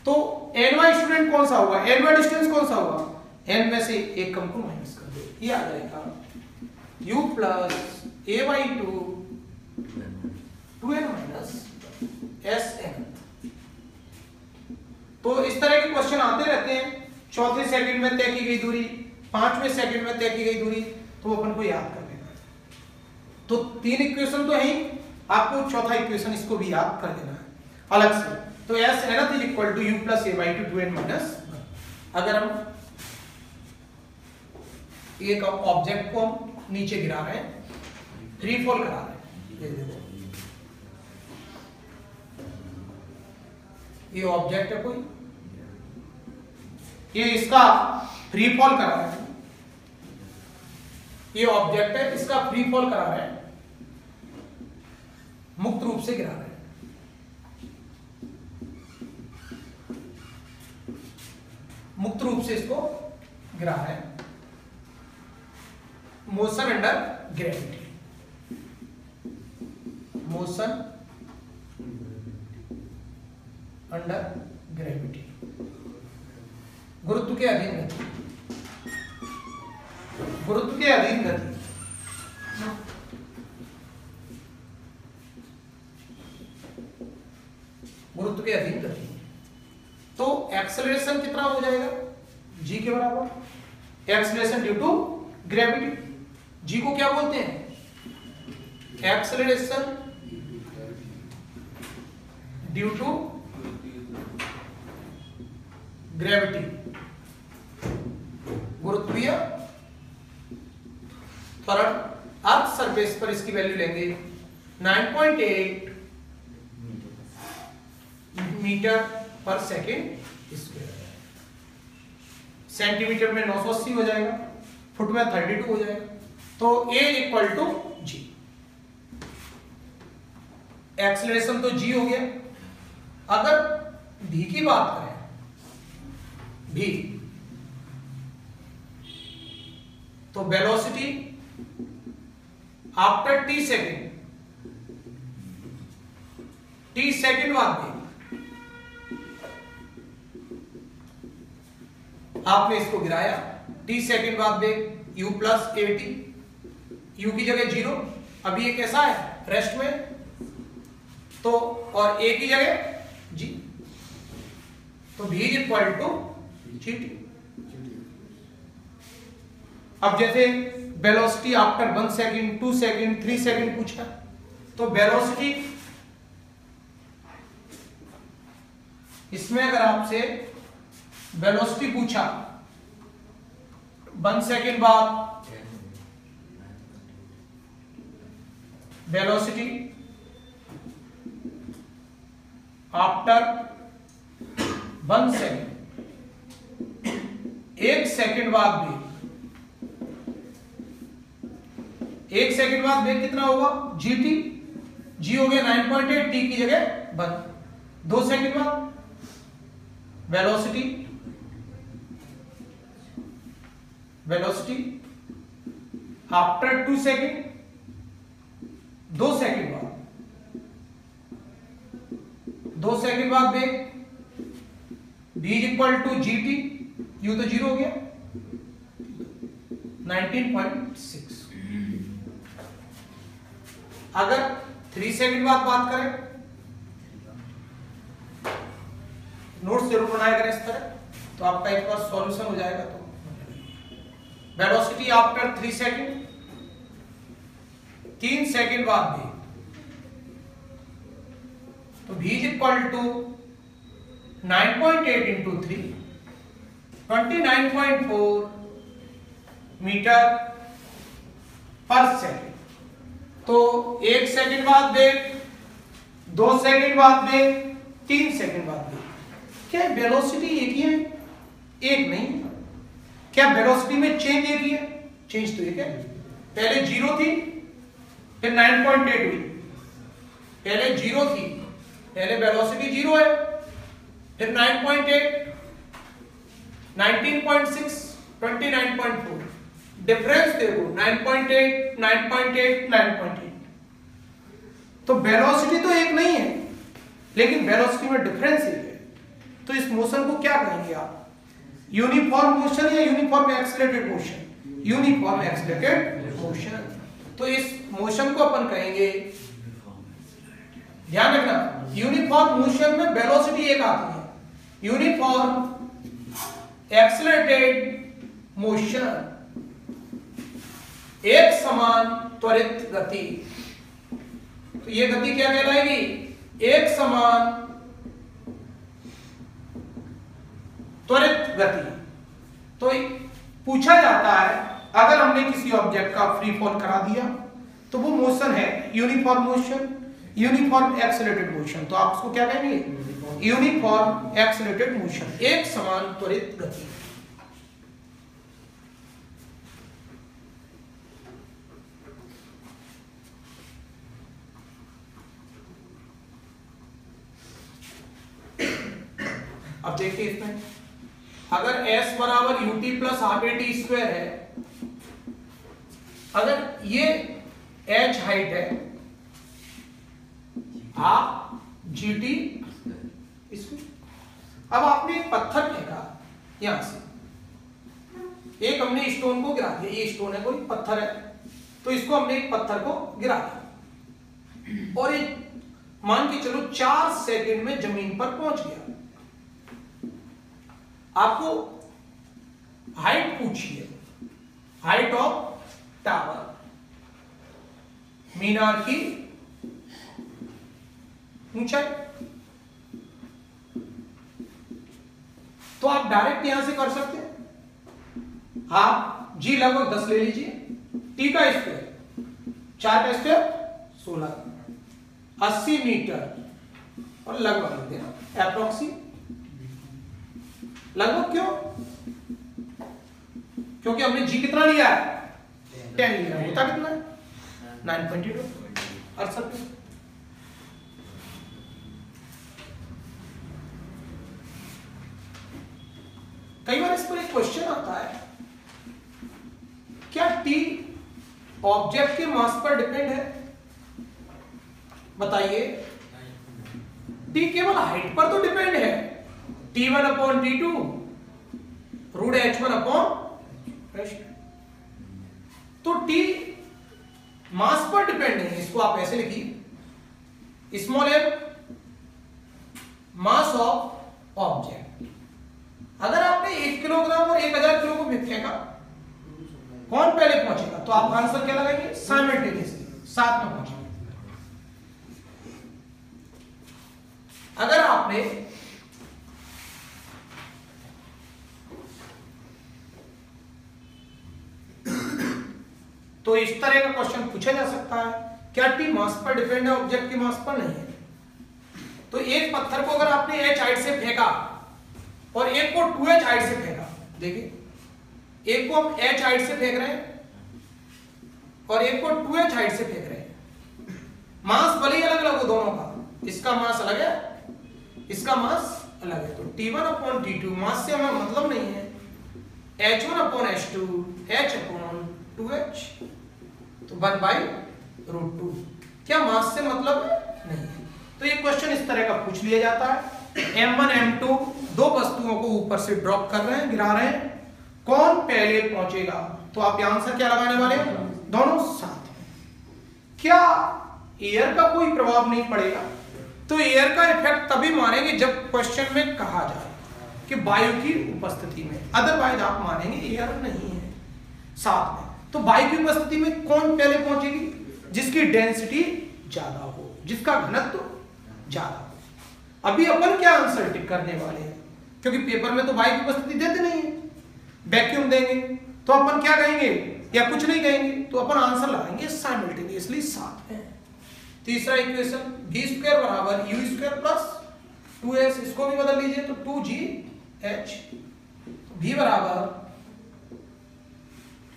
A: तो nवां स्टूडेंट कौन सा होगा, nवां डिस्टेंस कौन सा होगा, n में से एक कम को माइनस कर दो, ये आ जाएगा u plus a by 2n minus sn। तो इस तरह के क्वेश्चन आते रहते हैं। चौथे सेकंड में तय की गई दूरी, 5वें सेकंड में तय की गई दूरी, तो अपन को याद कर लेना। तो 3 इक्वेशन तो है ही, आपको चौथा इक्वेशन इसको भी याद कर लेना है अलग से। तो s nth is equal to u plus a by 2n minus. अगर हम एक ऑब्जेक्ट को हम नीचे गिरा रहे हैं, फ्री फॉल करा रहे हैं, ये देखो ये ऑब्जेक्ट है कोई, ये इसका फ्री फॉल करा रहे हैं, ये ऑब्जेक्ट है, इसका फ्री फॉल करा रहे हैं, मुक्त रूप से गिरा रहे हैं। मुक्त रूप से इसको गिरा रहे हैं, motion under gravity, motion under gravity, गुरुत्व के अधीन गति, गुरुत्व के अधीन गति। गुरुत्व के अधीन गति, तो एक्सेलरेशन कितना हो जाएगा, g के बराबर, acceleration due to gravity. g को क्या बोलते हैं, एक्सेलरेशन ड्यू टू ग्रेविटी, गुरुत्वीय त्वरण। अर्थ सरफेस पर इसकी वैल्यू लेंगे 9.8 मीटर पर सेकेंड स्क्वायर, सेंटीमीटर में 980 हो जाएगा, फुट में 32 हो जाएगा। तो a equal to g, acceleration तो g हो गया। अगर v की बात करें, v तो velocity after t second, t second बाद में आपने इसको गिराया, t सेकेंड बाद में u plus a t, u की जगह 0, अभी ये कैसा है, रेस्ट में, तो और a की जगह g, तो v is equal to gt। अब जैसे velocity after 1 second, 2 second, 3 second पूछा, तो वेलोसिटी इसमें अगर आपसे वेलोसिटी पूछा 1 सेकेंड बाद, वेलोसिटी आफ्टर 1 सेकेंड, 1 सेकेंड बाद भी, 1 सेकेंड बाद वेग कितना होगा, gt, g हो गया 9.8, t की जगह 1। 2 सेकेंड बाद velocity, velocity after 2 second, 2 second बाद, 2 सेकेंड बाद वेग, v is equal to gt, u तो 0 हो गया, 19.6। अगर 3 सेकेंड बाद बात करें, नोट्स जरूर बनाया करें इस तरह, तो आपका एक बार सॉल्यूशन हो जाएगा। तो वेलोसिटी आफ्टर 3 सेकेंड, 3 सेकेंड बाद भी, तो v is equal to 9.8 into 3, 29.4 metre पर सेकेंड। तो 1 सेकेंड बाद वेग, 2 सेकेंड बाद वेग, 3 सेकेंड बाद वेग। क्या वेलोसिटी एक ही है? एक नहीं। क्या वेलोसिटी में चेंज एक ही है? चेंज तो एक है। पहले 0 थी, फिर 9.8 हुई, पहले 0 थी, पहले वेलोसिटी 0 है, फिर 9.8, 19.6, 29.4, डिफरेंस देखो 9.8, 9.8, 9.8। तो वेलोसिटी तो एक नहीं है, लेकिन वेलोसिटी में डिफरेंस एक है। तो इस मोशन को क्या कहेंगे आप? यूनिफॉर्म मोशन या uniform accelerated motion? Uniform accelerated motion. तो इस मोशन को अपन कहेंगे, ध्यान रखना, यूनिफॉर्म मोशन में वेलोसिटी एक आती है, यूनिफॉर्म एक्सेलरेटेड मोशन, एक समान त्वरित गति। तो ये गति क्या कहलाएगी? एक समान त्वरित गति। तो पूछा जाता है, अगर हमने किसी ऑब्जेक्ट का फ्री फॉल करा दिया तो वो मोशन है uniform motion, uniform accelerated motion. तो आप उसको क्या कहेंगे? यूनिफॉर्म एक्सेलरेटेड मोशन, एक समान त्वरित गति। अब देखिए इसमें, अगर s बराबर ut plus half A T square है, अगर ये h हाइट है, आप gt इसमें, अब आपने एक पत्थर फेंका यहां से, एक हमने स्टोन को गिरा दिया, ये स्टोन है, कोई पत्थर है, तो इसको हमने एक पत्थर को गिरा दिया और ये मान के चलो 4 सेकंड में जमीन पर पहुंच गया। आपको हाइट पूछी है, हाइट ऑफ टावर, मीनार की ऊंचाई। तो आप डायरेक्ट यहां से कर सकते हैं, आप जी लगभग 10 ले लीजिए, टी का स्क्वायर 4 का स्क्वायर 16, 80 मीटर और लगभग लिख देना एप्रोक्सी। लगभग क्यों? क्योंकि हमने जी कितना लिया है? 10 लिया है, होता कितना है? 9.2 68। कई बार इस पर एक क्वेश्चन आता है, क्या टी ऑब्जेक्ट के मास पर डिपेंड है? बताइए, टी केवल हाइट पर तो डिपेंड है, T1 upon T2 root H1 upon H2। तो T मास पर डिपेंड नहीं है, इसको आप ऐसे लिखिए, small m mass of object. अगर आपने 1 किलोग्राम और 1000 किलो को फेंका, कौन पहले पहुंचेगा? तो आप आंसर क्या लगाएंगे? साइमल्टेनियसली, साथ में पहुंचेगा। अगर आपने तो इस तरह का क्वेश्चन पूछा जा सकता है, क्या टी मास पर डिपेंड है, ऑब्जेक्ट के मास पर नहीं है। तो एक पत्थर को अगर आपने h हाइट से फेंका और एक को 2h हाइट से फेंका, देखिए एक को हम h हाइट से फेंक रहे हैं और एक को 2h हाइट से फेंक रहे हैं, मास भले ही अलग अलग हो दोनों का, इसका मास अलग है, इसका मास अलग है। तो T1 अपॉन T2 मास से हमें मतलब नहीं है, H1 upon H2 H upon 2H, तो 1/√2, क्या मास से मतलब नहीं है। तो ये क्वेश्चन इस तरह का पूछ लिया जाता है। M1 M2 दो वस्तुओं को ऊपर से ड्रॉप कर रहे हैं, गिरा रहे हैं, कौन पहले पहुंचेगा? तो आप यहां आंसर क्या लगाने वाले हैं? दोनों साथ में। क्या एयर का कोई प्रभाव नहीं पड़ेगा? तो एयर का इफेक्ट तभी मानेंगे जब क्वेश्चन में कहा जाए कि वायु की उपस्थिति में, अदरवाइज आप मानेंगे एयर नहीं है साथ में। तो वायु की उपस्थिति में कौन पहले पहुंचेगी? जिसकी डेंसिटी ज्यादा हो, जिसका घनत्व ज्यादा हो। अभी अपन क्या आंसर टिक करने वाले हैं, क्योंकि पेपर में तो वायु की उपस्थिति देते नहीं है, वैक्यूम देंगे, तो अपन क्या कहेंगे या कुछ नहीं कहेंगे, तो अपन आंसर लगाएंगे साइमल्टेनियसली साथ में। तीसरा इक्वेशन v² बराबर u² प्लस 2s, इसको भी बदल लीजिए तो 2gh, v बराबर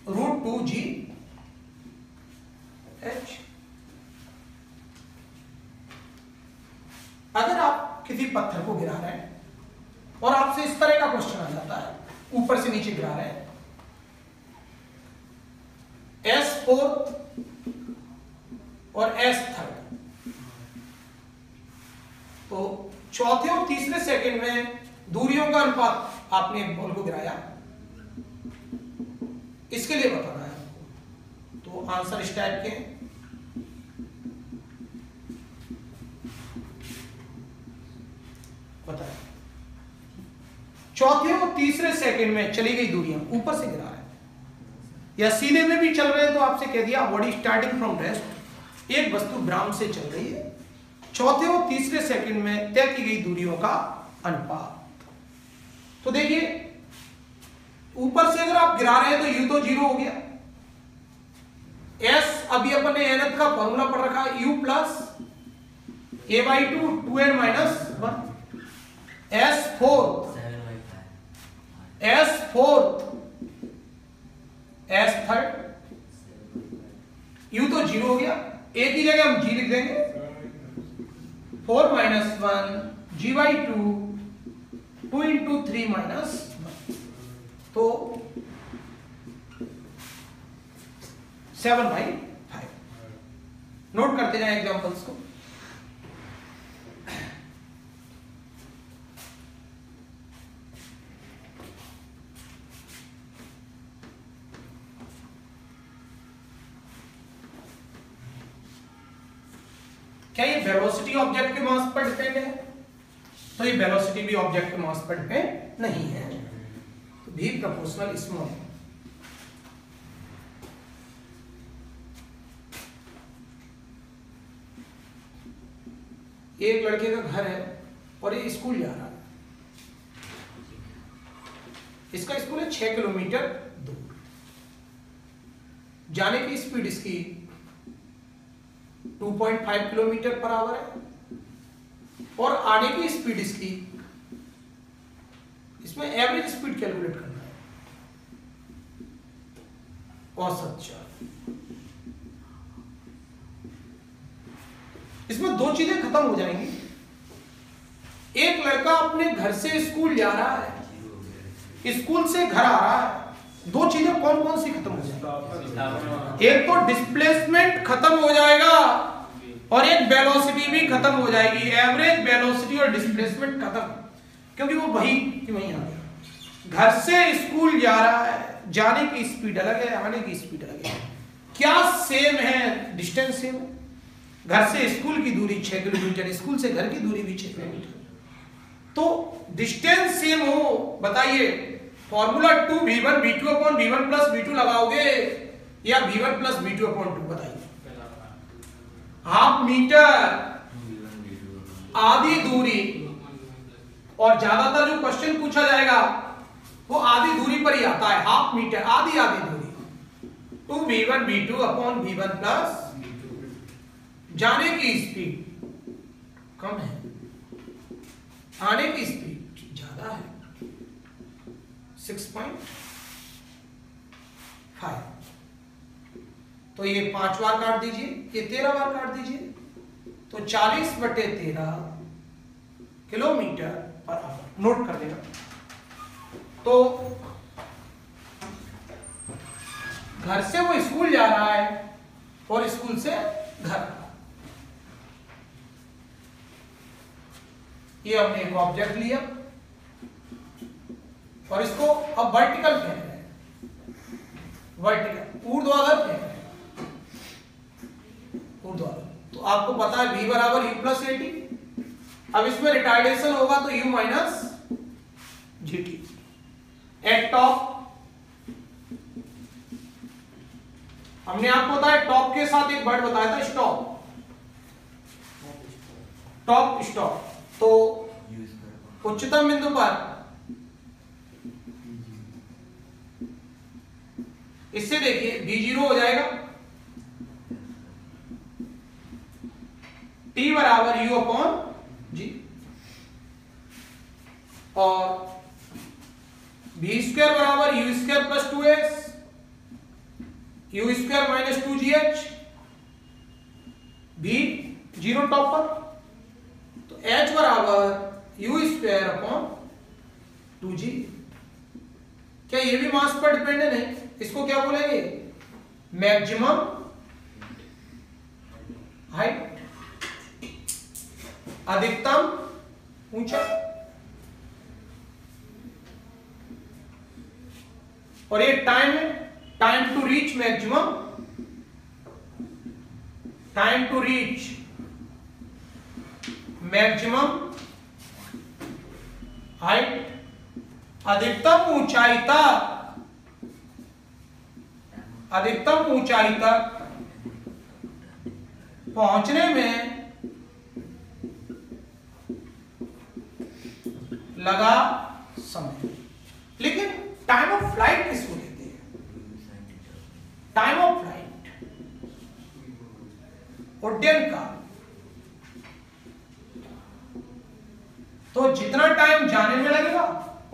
A: √2gh। अगर आप किसी पत्थर को गिरा रहे हैं और आपसे इस तरह का क्वेश्चन आ जाता है, ऊपर से नीचे गिरा रहे हैं, S4 और S3, तो चौथे और तीसरे सेकंड में दूरियों का अनुपात आपने एक बॉल को गिराया, इसके लिए बताना है आपको। तो आंसर इस टाइप के हैं। बताया चौथे और तीसरे सेकंड में चली गई दूरियां, ऊपर से गिरा है या सीधे में भी चल रहे हैं, तो आपसे कह दिया बॉडी स्टार्टिंग फ्रॉम रेस्ट, एक वस्तु विराम से चल रही है, चौथे और तीसरे सेकंड में तय की गई दूरियों का अनुपात। तो देखिए ऊपर से अगर आप गिरा रहे हैं तो u तो 0 हो गया, s अभी अपन ने nth का फॉर्मूला पढ़ रखा है, u plus a/2 2n minus 1, S4 S3 u तो 0 हो गया, a की जगह हम g लिख देंगे, 4 माइनस 1 g/2 2 इंटू 3 माइनस 1, तो 7/5। नोट करते जाएं एग्जांपल्स को। क्या ये वेलोसिटी ऑब्जेक्ट के मास पर डिपेंड है? तो ये वेलोसिटी भी ऑब्जेक्ट के मास पर डिपेंड नहीं है, तो भी प्रोपोर्शनल स्मॉल है। एक लड़के का घर है और ये स्कूल जा रहा है, इसका स्कूल है 6 किलोमीटर दूर, जाने की स्पीड इसकी 2.5 किलोमीटर पर आवर है और आने की स्पीड इसकी, इसमें एवरेज स्पीड कैलकुलेट करना है, औसत चाल। इसमें दो चीजें खत्म हो जाएंगी। एक लड़का अपने घर से स्कूल जा रहा है, स्कूल से घर आ रहा है, दो चीजें कौन कौन सी खत्म हो जाएंगी? एक तो डिस्प्लेसमेंट खत्म हो जाएगा और एक वेलोसिटी भी खत्म हो जाएगी। एवरेज वेलोसिटी और डिस्प्लेसमेंट खत्म, क्योंकि वो वही कि वही आ गया। घर से स्कूल जा रहा है, जाने की स्पीड अलग है, आने की स्पीड अलग है। क्या सेम है? डिस्टेंस सेम है। घर से स्कूल की दूरी 6 किलोमीटर, स्कूल से घर की दूरी भी 6 किलोमीटर। तो डिस्टेंस सेम हो, बताइए formula 2v1 v2 upon v1 plus v2 लगाओगे या v1 प्लस v2 अपॉन 2? बताइए। हाफ मीटर आधी दूरी, और ज्यादातर जो क्वेश्चन पूछा जाएगा वो आधी दूरी पर ही आता है, हाफ मीटर आधी दूरी। 2v1 v2 upon v1 plus जाने की स्पीड कम है, आने की स्पीड ज्यादा है 6.5। तो ये 5 बार काट दीजिए, ये 13 बार काट दीजिए, तो 40/13 किलोमीटर पर आवर। नोट कर देना। तो घर से वो स्कूल जा रहा है और स्कूल से घर, ये हमने एक ऑब्जेक्ट लिया और इसको अब वर्टिकल फेंक रहे हैं, वर्टिकल ऊर्ध्वाधर फेंक रहे हैं, ऊर्ध्वाधर। तो आपको पता है v बराबर u प्लस एटी। अब इसमें रिटार्डेशन होगा तो u minus GT. Eight top हमने आपको बताया, टॉप के साथ एक वर्ड बताया था स्टॉप, टॉप स्टॉप। तो उच्चतम बिंदु पर इससे देखिए v0 हो जाएगा, t बराबर u अपॉन जी, और v स्क्वायर बराबर u square plus 2s, u square minus 2gh, v 0 top पर। तो h बराबर यू स्क्वायर अपॉन 2g। क्या ये भी मास पर डिपेंड है? नहीं। इसको क्या बोलेंगे? मैक्सिमम हाइट, अधिकतम ऊंचाई। और ये टाइम है, time to reach maximum, time to reach maximum height, अधिकतम ऊंचाई तक, अधिकतम ऊंचाई तक पहुंचने में लगा समय। लेकिन टाइम ऑफ फ्लाइट किसको कहते हैं? टाइम ऑफ फ्लाइट, उड्डयन काल। तो जितना टाइम जाने में लगेगा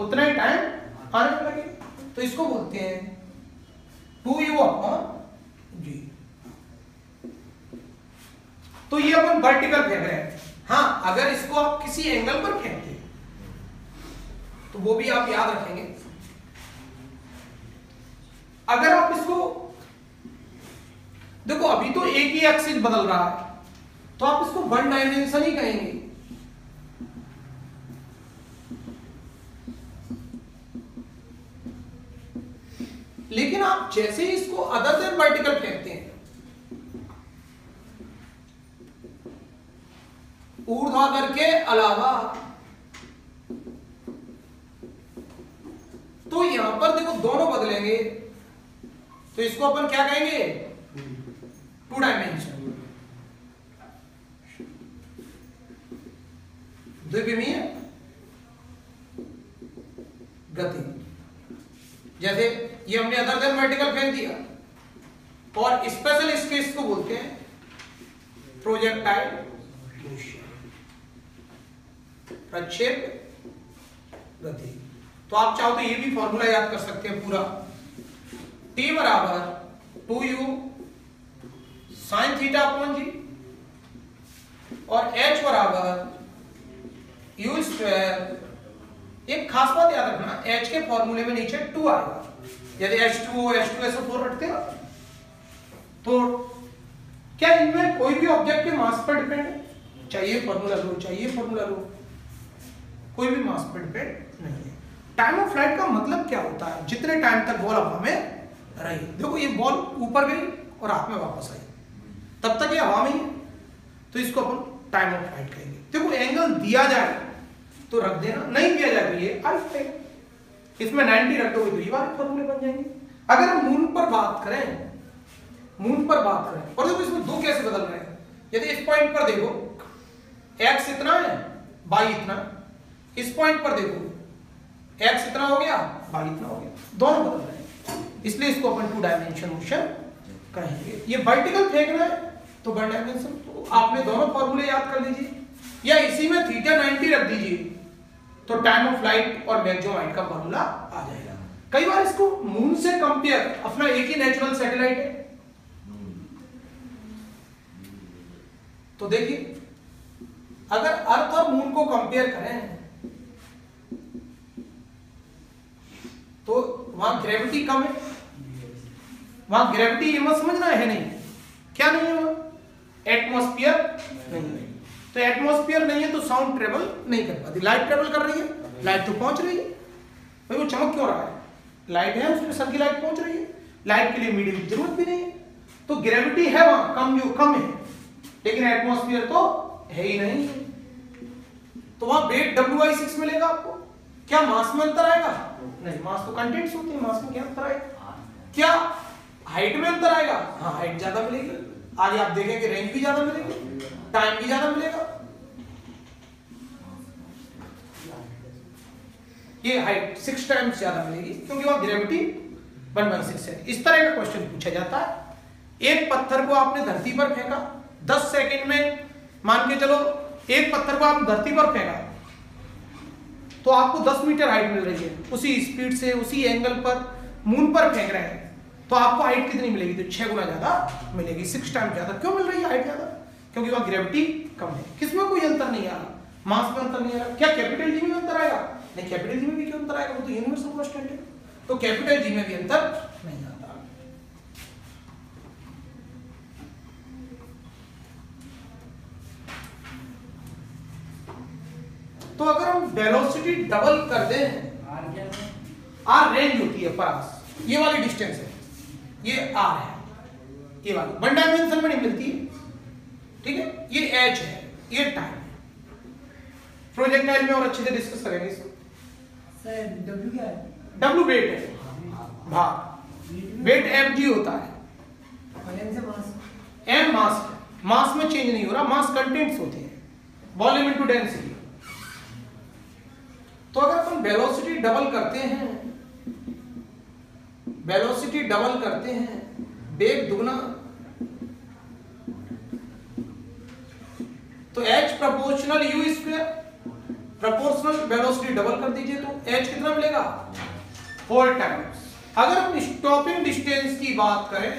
A: उतना ही टाइम आने में लगेगा। तो इसको बोलते हैं 2u अपॉन g। तो ये अपन वर्टिकल फेंक रहे हैं। हाँ, अगर इसको आप किसी एंगल पर फेंकते हैं तो वो भी आप याद रखेंगे। अगर आप इसको देखो, अभी तो एक ही एक्सिस बदल रहा है, तो आप इसको वन डायमेंशन ही कहेंगे। लेकिन आप जैसे ही इसको अदर देन वर्टिकल फेंकते हैं, ऊर्ध्वाधर के अलावा, तो यहां पर देखो दोनों बदलेंगे। तो इसको अपन क्या कहेंगे? टू डायमेंशन, द्विविमीय गति। जैसे ये हमने अदर देन वर्टिकल फेंक दिया, और स्पेशल इस केस को बोलते हैं प्रोजेक्टाइल मोशन, प्रक्षेप गति। तो आप चाहो तो ये भी फॉर्मूला याद कर सकते हैं पूरा। T बराबर 2u साइन थीटा अपॉन जी, और H बराबर u स्क्वायर। एक खास बात याद रखना, H के फॉर्मूले में नीचे 2 आएगा। यदि H2O H2SO4 रखते हो तो क्या इनमें कोई भी ऑब्जेक्ट के मास पर डिपेंड है? चाहिए फॉर्मूला लो, चाहिए फॉर्मूला लो, कोई भी मास पर डिपेंड नहीं है। टाइम ऑफ फ्लाइट का मतलब क्या होता है? जितने टाइम तक बॉल हवा में रही। देखो ये बॉल ऊपर गई और हाथ में वापस आई, तब तक ये हवा में ही है, तो इसको अपन टाइम ऑफ फ्लाइट कहेंगे। देखो एंगल दिया जाए तो रख देना, नहीं दिया जाए तो ये आइए, इसमें 90 रख दोगे तो ये वाले फॉर्मूले बन जाएंगे। अगर हम मून पर बात करें, मून पर बात करें, और देखो इसमें दो कैसे बदल रहे हैं। यदि इस पॉइंट पर देखो x इतना है, y इतना, इस पॉइंट पर देखो x इतना हो गया, y इतना हो गया, दोनों बदल रहे हैं, इसलिए इसको अपन टू डायमेंशन मोशन कहेंगे। ये वर्टिकल फेंकना है तो वन डायमेंशन। तो आपने दोनों फॉर्मूले याद कर लीजिए, या इसी में थीटा 90 रख दीजिए, तो टाइम ऑफ फ्लाइट और मैक्सिमम हाइट का फॉर्मूला आ जाएगा। कई बार इसको मून से कंपेयर, अपना एक ही नेचुरल सैटेलाइट है, तो देखिए अगर अर्थ और मून को कंपेयर करें तो वहां ग्रेविटी कम है, वहां ग्रेविटी ये मत समझना है नहीं, क्या नहीं है वहां? एटमॉस्फेयर नहीं है। तो एटमॉस्फेयर नहीं है तो साउंड ट्रेवल नहीं कर पाती। लाइट ट्रेवल कर रही है, लाइट तो पहुंच रही है, भाई वो चमक क्यों रहा है? लाइट है, उसमें सन की लाइट पहुंच रही है, लाइट के लिए मीडियम की जरूरत भी नहीं है। तो ग्रेविटी है वहां, कम है, लेकिन एटमॉस्फेयर तो है ही नहीं। तो वहां वेट WI6 मिलेगा आपको। क्या मास में अंतर आएगा? नहीं, मास तो कंटेंट्स होते हैं, मास में क्या अंतर आएगा? क्या हाइट में अंतर आएगा? हाँ, हाइट ज्यादा मिलेगी। आज आप देखेंगे रेंज भी ज्यादा मिलेगी, टाइम भी ज्यादा मिलेगा। ये हाइट 6 टाइम्स ज्यादा मिलेगी क्योंकि वहां ग्रेविटी 1/6 है। इस तरह का क्वेश्चन पूछा जाता है। एक पत्थर को आपने धरती पर फेंका 10 सेकंड में, मान के चलो एक पत्थर को आप धरती पर फेंका तो आपको 10 मीटर हाइट मिल रही है, उसी स्पीड से उसी एंगल पर मून पर फेंक रहे हैं तो आपको हाइट कितनी मिलेगी? तो 6 गुना ज्यादा मिलेगी, 6 टाइम ज्यादा। क्यों मिल रही है हाइट ज्यादा? क्योंकि वहां ग्रेविटी कम है। किसमें कोई अंतर नहीं आ रहा, मास में अंतर नहीं आएगा। क्या कैपिटल जी में अंतर आएगा? नहीं, कैपिटल जी में भी क्यों अंतर आएगा, वो तो यूनिवर्सल कांस्टेंट है। तो कैपिटल जी में भी अंतर नहीं आता। तो अगर हम वेलोसिटी डबल कर दें, आर रेंज होती है पास, ये वाली डिस्टेंस है, ये आर है, ये वाली वन डायमेंशन में नहीं मिलती है, ठीक है, ये एच है, ये टाइम है। प्रोजेक्टाइल में और अच्छे से डिस्कस करेंगे इसको।
B: सर डब्ल्यू क्या है?
A: डब्ल्यू वेट है, भार, वेट एम जी होता है,
B: और एम से मास।
A: एम मास है, मास में चेंज नहीं हो रहा, मास कंटेंट्स होते हैं, वॉल्यूम इनटू डेंसिटी। तो अगर अपन वेलोसिटी डबल करते हैं, वेलोसिटी डबल करते हैं, वेग दुगना, तो h proportional u square, proportional velocity double कर दीजिए तो h कितना मिलेगा? 4 टाइम्स। अगर हम स्टॉपिंग डिस्टेंस की बात करें,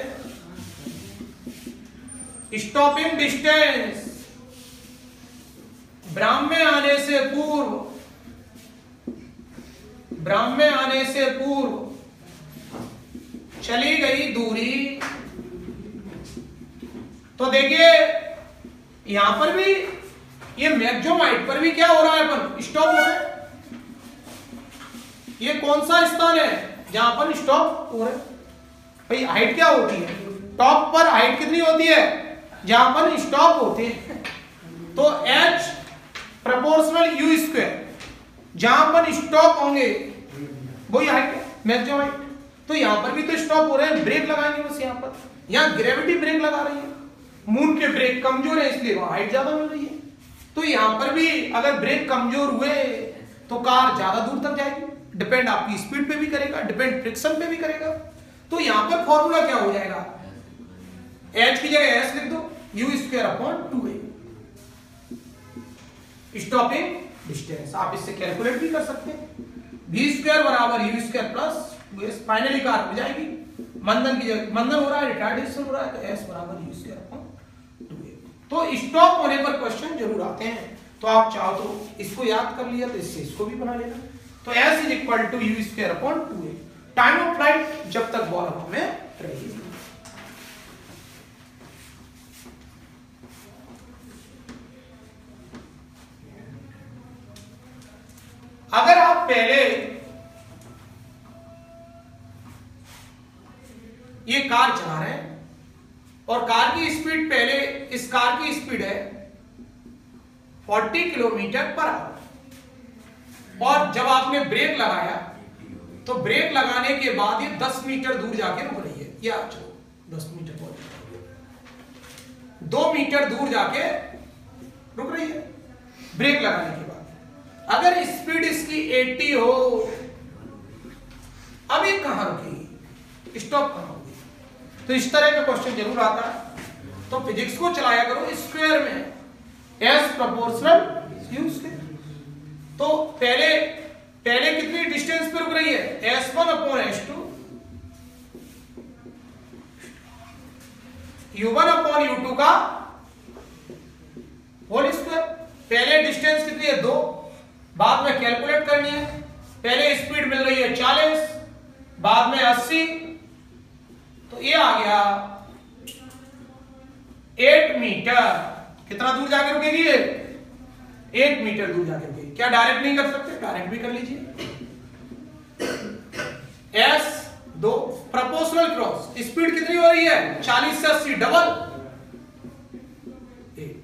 A: स्टॉपिंग डिस्टेंस ब्राह्मण आने से पूर्व, ब्राह्मण आने से पूर्व चली गई दूरी, तो देखिए यहां पर भी ये मैक्सिमम हाइट पर भी क्या हो रहा है, अपन स्टॉप हो रहे हैं। ये कौन सा स्थान है जहां पर स्टॉप हो रहे हैं? भाई हाइट क्या होती है, टॉप पर हाइट कितनी होती है जहां पर स्टॉप होते हैं, तो h प्रोपोर्शनल u स्क्वायर, जहां पर स्टॉप होंगे वही हाइट है, मैक्सिमम हाइट। तो यहां पर भी तो स्टॉप हो रहे हैं, ब्रेक लगाएंगे बस यहां पर, यहां ग्रेविटी ब्रेक लगा रही है, मून के ब्रेक कमजोर है इसलिए वहां हाइट ज्यादा मिल रही है। तो यहां पर भी अगर ब्रेक कमजोर हुए तो कार ज्यादा दूर तक जाएगी, डिपेंड आपकी स्पीड पे भी करेगा, डिपेंड फ्रिक्शन पे भी करेगा। तो यहां पर फॉर्मूला क्या हो जाएगा, h की जगह s लिख दो, u square upon 2a, stopping distance. आप इससे कैलकुलेट भी कर सकते हैं, v स्क्वायर बराबर u square plus 2s, finally car हो जाएगी। मंदन की जगह मंदन हो रहा है, रिटार्डेशन हो रहा है, तो s बराबर u स्क्वायर अपॉन 2a। तो स्टॉप होने पर क्वेश्चन जरूर आते हैं, तो आप चाहो तो इसको याद कर लिया तो इससे इसको भी बना लेना। तो s is equal to u square upon 2a, time of flight जब तक बॉल हवा में रहेगी। अगर आप पहले ये कार चला रहे हैं और कार की स्पीड, पहले इस कार की स्पीड है 40 किलोमीटर पर आवर, और जब आपने ब्रेक लगाया तो ब्रेक लगाने के बाद ये 10 मीटर दूर जाके रुक रही है, या चलो 10 मीटर बहुत, 2 मीटर दूर जाके रुक रही है ब्रेक लगाने के बाद। अगर स्पीड इसकी 80 हो, अब ये कहां रुकेगी, स्टॉप कहां होगी? तो इस तरह का क्वेश्चन जरूर आता है। तो फिजिक्स को चलाया करो स्क्वायर में, s प्रोपोर्शनल u स्क्वायर। तो पहले कितनी डिस्टेंस पे रुक रही है, s1 upon s2, u1 upon u2 का होल स्क्वायर। पहले डिस्टेंस कितनी है 2, बाद में कैलकुलेट करनी है। पहले स्पीड मिल रही है 40, बाद में 80, तो ये आ गया 8 मीटर। कितना दूर जाके रुकेगी ये, 8 मीटर दूर जाके रुकेगी। क्या डायरेक्ट नहीं कर सकते, डायरेक्ट भी कर लीजिए। S2 प्रोपोर्शनल क्रॉस, स्पीड कितनी हो रही है 40 से 80, double 8।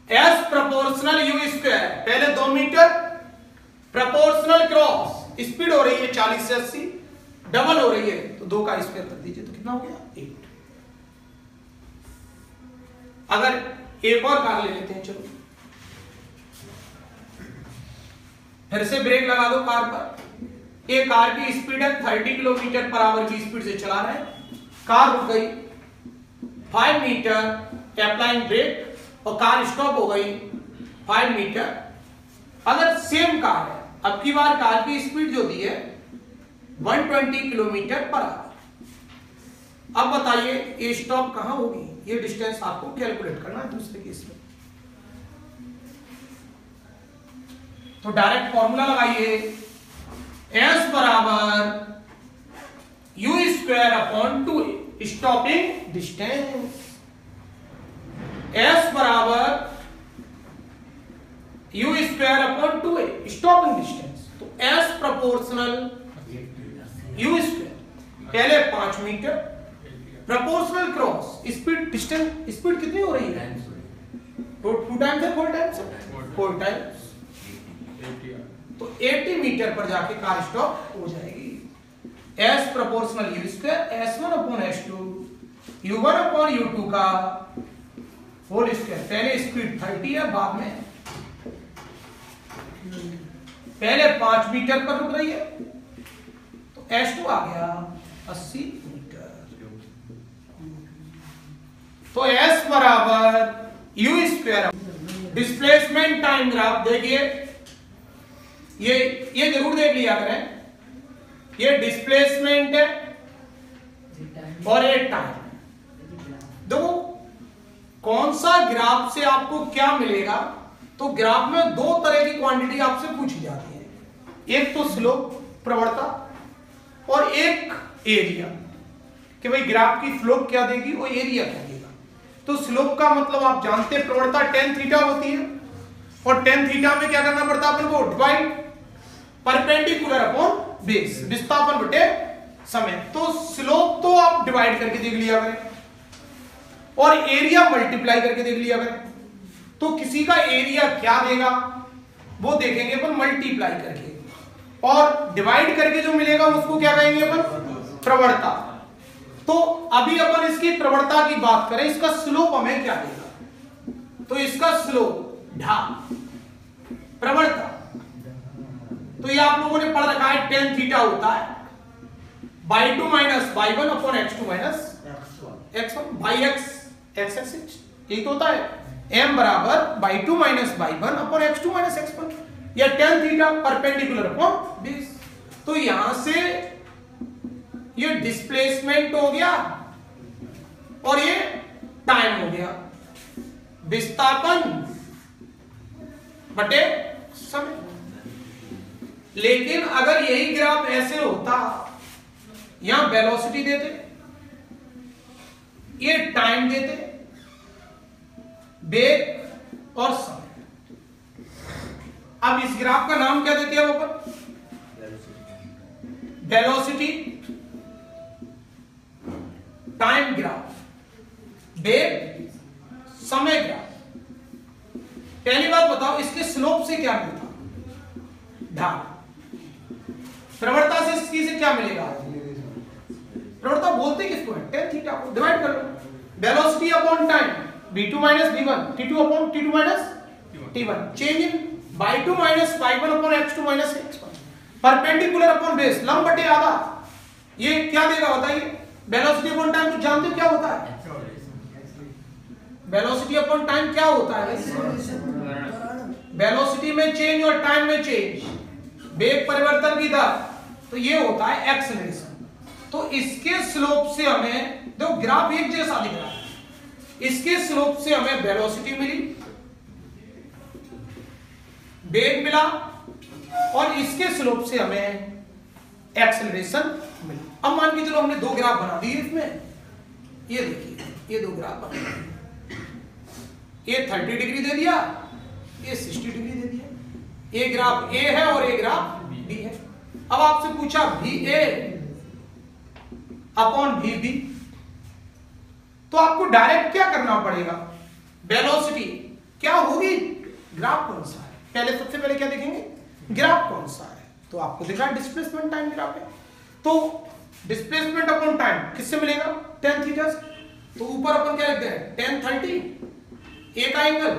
A: S proportional u square, पहले 2 मीटर, प्रोपोर्शनल क्रॉस, स्पीड हो रही है 40 से 80, डबल हो रही है, तो 2 का स्क्वायर कर दीजिए तो कितना हो गया 8। अगर एक और कार ले लेते हैं, चलो फिर से ब्रेक लगा दो कार पर। एक कार की स्पीड है 30 किलोमीटर पर आवर की स्पीड से चला रहे हैं, कार रुक गई 5 मीटर, अप्लाइंग ब्रेक और कार स्टॉप हो गई 5 मीटर। अगर सेम कार है, अब की बार कार की स्पीड जो दी है 120 किलोमीटर पर आवर। अब बताइए ये स्टॉप कहां होगी, ये डिस्टेंस आपको कैलकुलेट करना है दूसरे केस में। तो डायरेक्ट फॉर्मूला लगाइए, S बराबर u square upon 2a stopping distance. S बराबर u square upon 2a stopping distance. तो S प्रोपोर्शनल u स्क्वायर, पहले 5 metre, proportional cross speed distance, speed कितनी हो रही है? 2 टाइम्स है, 4 टाइम्स है, 4 टाइम्स। तो 80 मीटर पर जाके कार स्टॉप हो जाएगी। S proportional u square S1 upon S2 U1 upon U2 का होल स्क्वायर। पहले स्पीड 30 है, बाद में पहले 5 मीटर पर रुक रही है, तो S2 आ गया 80 मीटर। तो S बराबर u square. Displacement time graph देखिए, ये जरूर देख लिया करें, ये डिस्प्लेसमेंट है और ये टाइम। देखो कौन सा ग्राफ से आपको क्या मिलेगा, तो ग्राफ में 2 तरह की क्वांटिटी आपसे पूछी जाती है, एक तो स्लोप प्रवणता और एक एरिया, कि भाई ग्राफ की स्लोप क्या देगी और एरिया क्या देगा। तो स्लोप का मतलब आप जानते हैं, प्रवणता tan थीटा होती है, और tan थीटा में क्या करना पड़ता है अपन को? डिवाइड परपेंडिकुलर अपॉन बेस, विस्थापन बटे समय। तो स्लोप तो आप डिवाइड करके देख लिया करें और एरिया मल्टीप्लाई करके देख लिया करें। तो किसी का एरिया क्या देगा वो देखेंगे अपन मल्टीप्लाई करके, और डिवाइड करके जो मिलेगा उसको क्या कहेंगे अपन? प्रवणता। तो अभी अपन इसकी प्रवणता की बात करें, इसका स्लोप हमें क्या देगा? तो इसका स्लोप ढाल प्रवणता, तो ये आप लोगों ने पढ़ रखा है, tan थीटा होता है y2 minus y1 upon x2 minus x1 by x axis, एक होता है m बराबर y2 minus y1 upon x2 minus x1, या tan theta perpendicular upon base. तो यहां से ये डिस्प्लेसमेंट हो गया और ये टाइम हो गया, विस्थापन बटे समय। लेकिन अगर यही ग्राफ ऐसे होता, यहां वेलोसिटी देते, ये टाइम देते, वेग और समय। अब इस ग्राफ का नाम क्या देते हैं अपन? वेलोसिटी टाइम ग्राफ, वेग समय ग्राफ। पहली बात बताओ, इसके स्लोप से क्या मिलता? ढाल। प्रवणता से इसकी से क्या मिलेगा? प्रवणता बोलते किसको है? tan थीटा को। डिवाइड कर लो, velocity upon time v2 minus v1, t2 upon t2 minus t1, change in y2 minus y1 upon x2 minus x1, perpendicular upon base, लंब बटे आधा। ये क्या देगा बताइए? वेलोसिटी अपॉन टाइम तो जानते हो क्या होता है? वेलोसिटी अपॉन टाइम क्या होता है? वेलोसिटी में चेंज और टाइम में चेंज, वेग परिवर्तन की दर, तो ये होता है एक्सेलरेशन। तो इसके स्लोप से हमें, देखो ग्राफ एक जैसा दिख रहा है, इसके स्लोप से हमें वेलोसिटी मिली, वेग मिला, और इसके स्लोप से हमें एक्सेलरेशन मिली। अब मान के चलो हमने 2 ग्राफ बना दिए इसमें, ये देखिए ये 2 ग्राफ बना दिए, ये 30 डिग्री दे दिया, ये 60 डिग्री दे दिया। ये ग्राफ ए है और ये ग्राफ बी है। अब आपसे पूछा भी ए अपॉन भी बी, तो आपको डायरेक्ट क्या करना पड़ेगा? वेलोसिटी क्या होगी, ग्राफ कौन सा है, पहले सबसे पहले क्या देखेंगे? ग्राफ कौन सा है। तो आपको दिख रहा है डिस्प्लेसमेंट टाइम ग्राफ है, तो डिस्प्लेसमेंट अपॉन टाइम किससे मिलेगा? tan थीटा से। तो ऊपर अपन क्या लिखते हैं? tan 30, ए का एंगल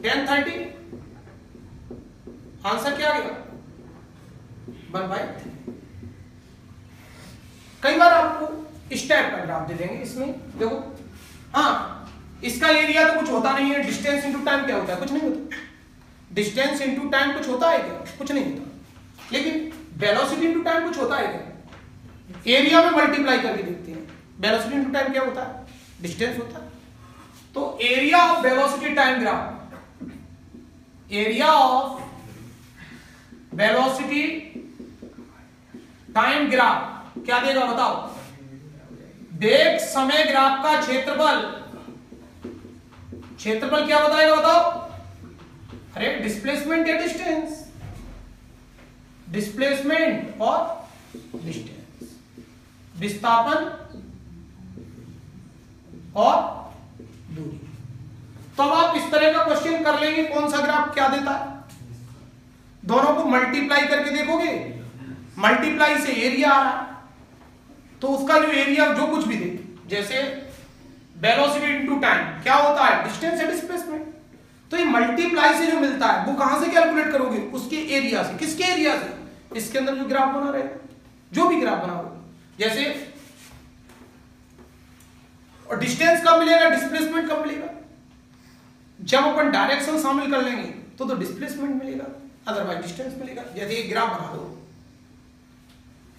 A: tan 30, आंसर क्या आ गया? 1/3। कई बार आपको इस टाइप का ग्राफ दे देंगे, इसमें देखो, हाँ इसका एरिया तो कुछ होता नहीं है, डिस्टेंस इनटू टाइम क्या होता है? कुछ नहीं होता। डिस्टेंस इनटू टाइम कुछ होता है क्या? कुछ नहीं होता। लेकिन वेलोसिटी इनटू टाइम कुछ होता है क्या? एरिया में मल्टीप्लाई करके देखते हैं, वेलोसिटी इनटू टाइम क्या होता है? डिस्टेंस होता है। तो area of velocity time graph area of velocity time graph क्या देगा बताओ? वेग समय ग्राफ का क्षेत्रफल क्या बताएगा बताओ? अरे डिस्प्लेसमेंट या डिस्टेंस, डिस्प्लेसमेंट और डिस्टेंस, विस्थापन और दूरी। तो अब आप इस तरह का क्वेश्चन कर लेंगे, कौन सा ग्राफ क्या देता है, दोनों को मल्टीप्लाई करके देखोगे, मल्टीप्लाई से एरिया आ रहा है तो उसका जो एरिया जो कुछ भी दे, जैसे वेलोसिटी इनटू टाइम क्या होता है, डिस्टेंस या डिस्प्लेसमेंट। तो ये मल्टीप्लाई से जो मिलता है वो कहां से कैलकुलेट करोगे, उसके एरिया से। किसके एरिया से? इसके अंदर जो ग्राफ बना रहे, जो भी ग्राफ बना हो, जैसे और डिस्टेंस कब मिलेगा, डिस्प्लेसमेंट कब मिलेगा? जब अपन डायरेक्शन शामिल कर लेंगे तो डिस्प्लेसमेंट मिलेगा, अदरवाइज डिस्टेंस मिलेगा। जैसे एक ग्राफ बना दो,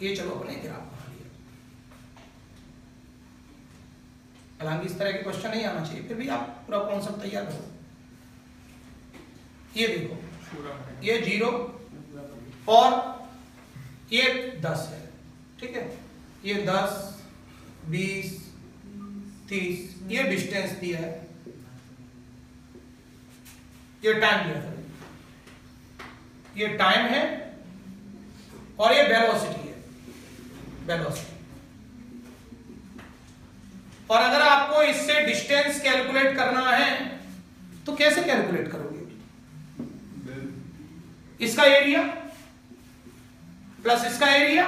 A: ये चलो अपने ग्राफ बना लिया, हालांकि इस तरह के क्वेश्चन नहीं आना चाहिए, फिर भी आप पूरा कॉन्सेप्ट तैयार करो। ये देखो, ये 0 और ये 10 है, ठीक है, ये 10 20 30 ये डिस्टेंस दिया है, ये टाइम दिया है, ये टाइम है और ये वेलोसिटी है, वेलोसिटी। और अगर आपको इससे डिस्टेंस कैलकुलेट करना है तो कैसे कैलकुलेट करोगे? इसका एरिया प्लस इसका एरिया,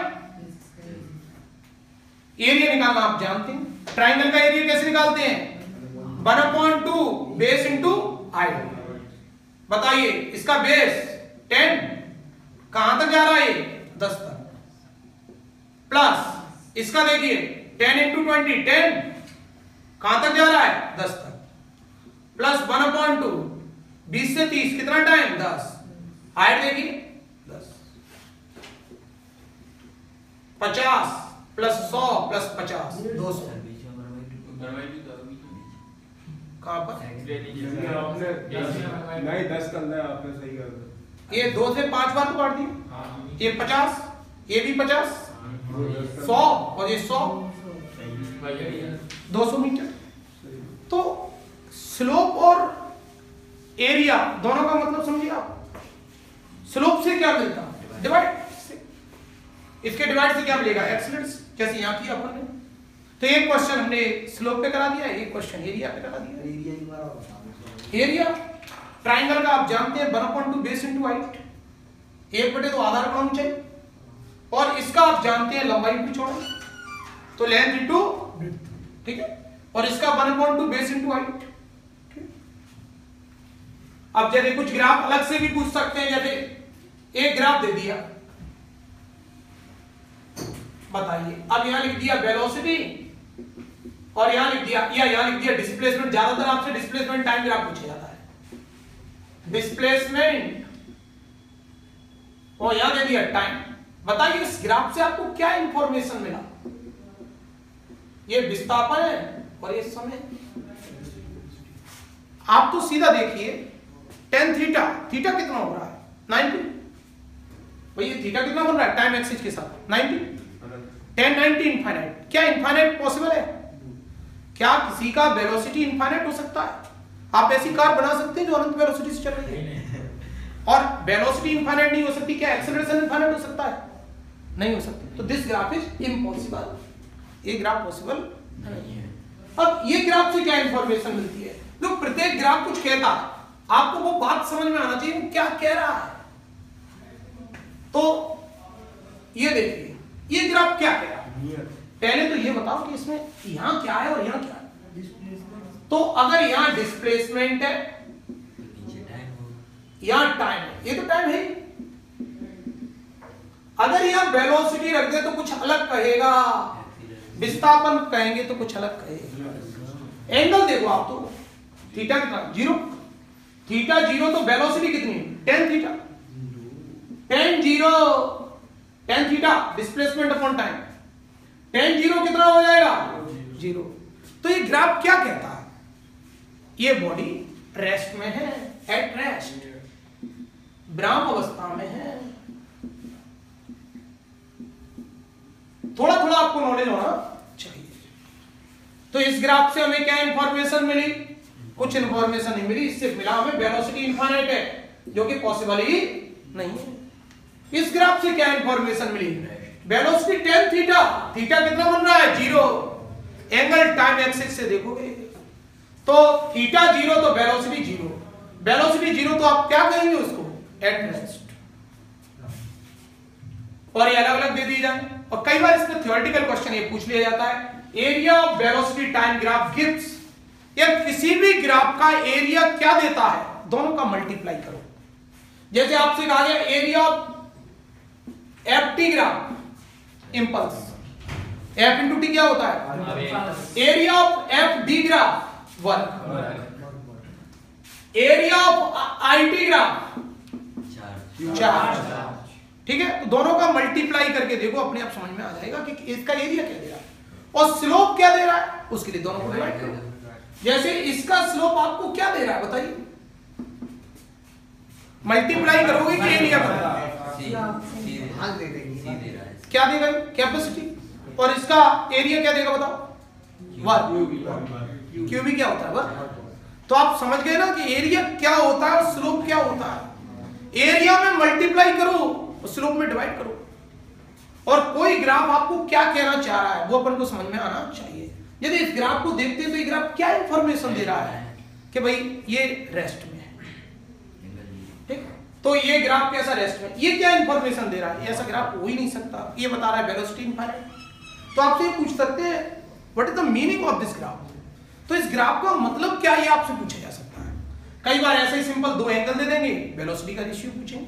A: एरिया निकालना आप जानते हैं। ट्राइंगल का एरिया कैसे निकालते हैं? 1/2 बेस इंटू हाइट। बताइए, इसका बेस 10 कहां तक जा रहा है? 10 तक, प्लस इसका देखिए 10 इंटू 20 10 कहां तक जा रहा है? 10 तक, प्लस 1/2 20 से 30 कितना टाइम? 10। हाइट देखिए 10, 50 प्लस 100 प्लस 50 200 कहां पर?
C: नहीं 10 करना है आपने, सही कर दिया।
A: ये 2 से 5 बार तो काट दिए, ये 50, ये भी 50, 100 और ये 100, 200 मीटर। तो स्लोप और एरिया दोनों का मतलब समझिए आप। स्लोप से क्या मिलता है? डिवाइड से। इसके डिवाइड से क्या मिलेगा? एक्सीलेरेशन, जैसे यहां किया अपन ने। तो एक क्वेश्चन हमने स्लोप पे करा दिया, एक क्वेश्चन एरिया पे करा दिया। एरिया ट्राइंगल का आप जानते हैं 1/2 बेस इंटू हाइट, 1/2 आधार कोण ऊंचाई, और इसका आप जानते हैं लंबाई इंटू चौड़ाई, तो लेंथ इंटू, ठीक है, और इसका 1/2 बेस इंटू हाइट। अब जैसे कुछ ग्राफ अलग से भी पूछ सकते हैं, जैसे एक ग्राफ दे दिया, बताइए, अब यहां लिख दिया वेलोसिटी और यहां लिख दिया, या यहां लिख दिया डिस्प्लेसमेंट। ज्यादातर आपसे डिस्प्लेसमेंट टाइम ग्राफ पूछा जाता है, डिस्प्लेसमेंट, और यहां दे दिया टाइम। बताइए इस ग्राफ से आपको क्या इंफॉर्मेशन मिला? ये विस्थापन है और ये समय। आप तो सीधा देखिए tan थीटा, थीटा कितना हो रहा है? 90। भाई ये थीटा कितना बन रहा है टाइम एक्सिस के साथ? 90। tan 90 infinite. क्या इनफाइनाइट पॉसिबल है? क्या किसी का वेलोसिटी इनफाइनाइट हो सकता है? आप ऐसी कार बना सकते हैं जो अनंत वेलोसिटी से चल रही है? और वेलोसिटी इनफाइनाइट नहीं हो सकती, क्या एक्सेलरेशन इनफाइनाइट हो सकता है? नहीं हो सकती। तो दिस ग्राफ इज इम्पॉसिबल, ये ग्राफ पॉसिबल नहीं है। अब ये ग्राफ से क्या इंफॉर्मेशन मिलती है? तो प्रत्येक ग्राफ कुछ कहता है, आपको वो बात समझ में आना चाहिए वो क्या कह रहा है। तो ये देखिए, ये ग्राफ क्या कह रहा है? पहले तो ये बताओ कि इसमें यहां क्या है और यहां क्या है। तो अगर यहां डिस्प्लेसमेंट है, यहां टाइम है, ये तो टाइम है। अगर यहां वेलोसिटी रख दे तो कुछ अलग कहेगा, विस्थापन कहेंगे तो कुछ अलग कहेगा। एंगल देखो आप, तो थीटा कितना? 0। थीटा 0 तो वेलोसिटी कितनी है? tan theta. tan 0, tan theta displacement upon time, tan 0 कितना हो जाएगा? 0। तो ये ग्राफ क्या कहता है? ये बॉडी रेस्ट में है, एट रेस्ट, विराम अवस्था में है। थोड़ा थोड़ा आपको नॉलेज होना चाहिए। तो इस ग्राफ से हमें क्या इंफॉर्मेशन मिली? कुछ इंफॉर्मेशन नहीं मिली। इससे मिला हमें वेलोसिटी इनफाइनाइट है, जो कि पॉसिबल ही नहीं है। इस ग्राफ से क्या इंफॉर्मेशन मिली? वेलोसिटी tan थीटा, थीटा कितना बन रहा है? 0। एंगल टाइम एक्सिस से देखोगे तो थीटा 0 तो वेलोसिटी 0, वेलोसिटी 0 तो आप क्या कहेंगे उसको? At rest. और ये अलग अलग दे दी जाए। और कई बार इसमें थ्योरेटिकल क्वेश्चन ये पूछ लिया जाता है, area of velocity time graph gives, या किसी भी ग्राफ का एरिया क्या देता है, दोनों का मल्टीप्लाई करो। जैसे आपसे कहा गया area of F T graph impulse, F into T क्या होता है? Area of F D graph work, area of I T graph charge. ठीक है, तो दोनों का मल्टीप्लाई करके देखो, अपने आप समझ में आ जाएगा कि इसका एरिया क्या दे रहा है और स्लोप क्या दे रहा है, उसके लिए दोनों को डिवाइड करो। जैसे इसका स्लोप आपको क्या दे रहा है बताइए, मल्टीप्लाई करोगे कि एरिया का क्या देगा? कैपेसिटी। और इसका एरिया क्या देगा बताओ? वर्क। क्यूबी क्या होता है? वर्क। तो आप समझ गए ना कि एरिया क्या होता है और स्लोप क्या होता है। एरिया में मल्टीप्लाई करो और स्लोप में डिवाइड करो। और कोई ग्राफ आपको क्या कहना चाह रहा है वो अपन को समझ में आना चाहिए। यदि इस ग्राफ को देखते हैं तो ये ग्राफ क्या इंफॉर्मेशन दे रहा है कि भाई ये रेस्ट में है, ठीक। तो ये ग्राफ कैसा रेस्ट में, ये क्या इंफॉर्मेशन दे रहा है? ऐसा ग्राफ हो ही नहीं सकता। ये बता रहा है वेलोसिटी इनफाइनाइट। तो आपसे ये पूछ सकते हैं what is the meaning of this graph, तो इस ग्राफ का मतलब क्या है, ये आपसे पूछा जा सकता है। कई बार ऐसे ही सिंपल दो एंगल दे देंगे, वेलोसिटी का रेशियो पूछेंगे।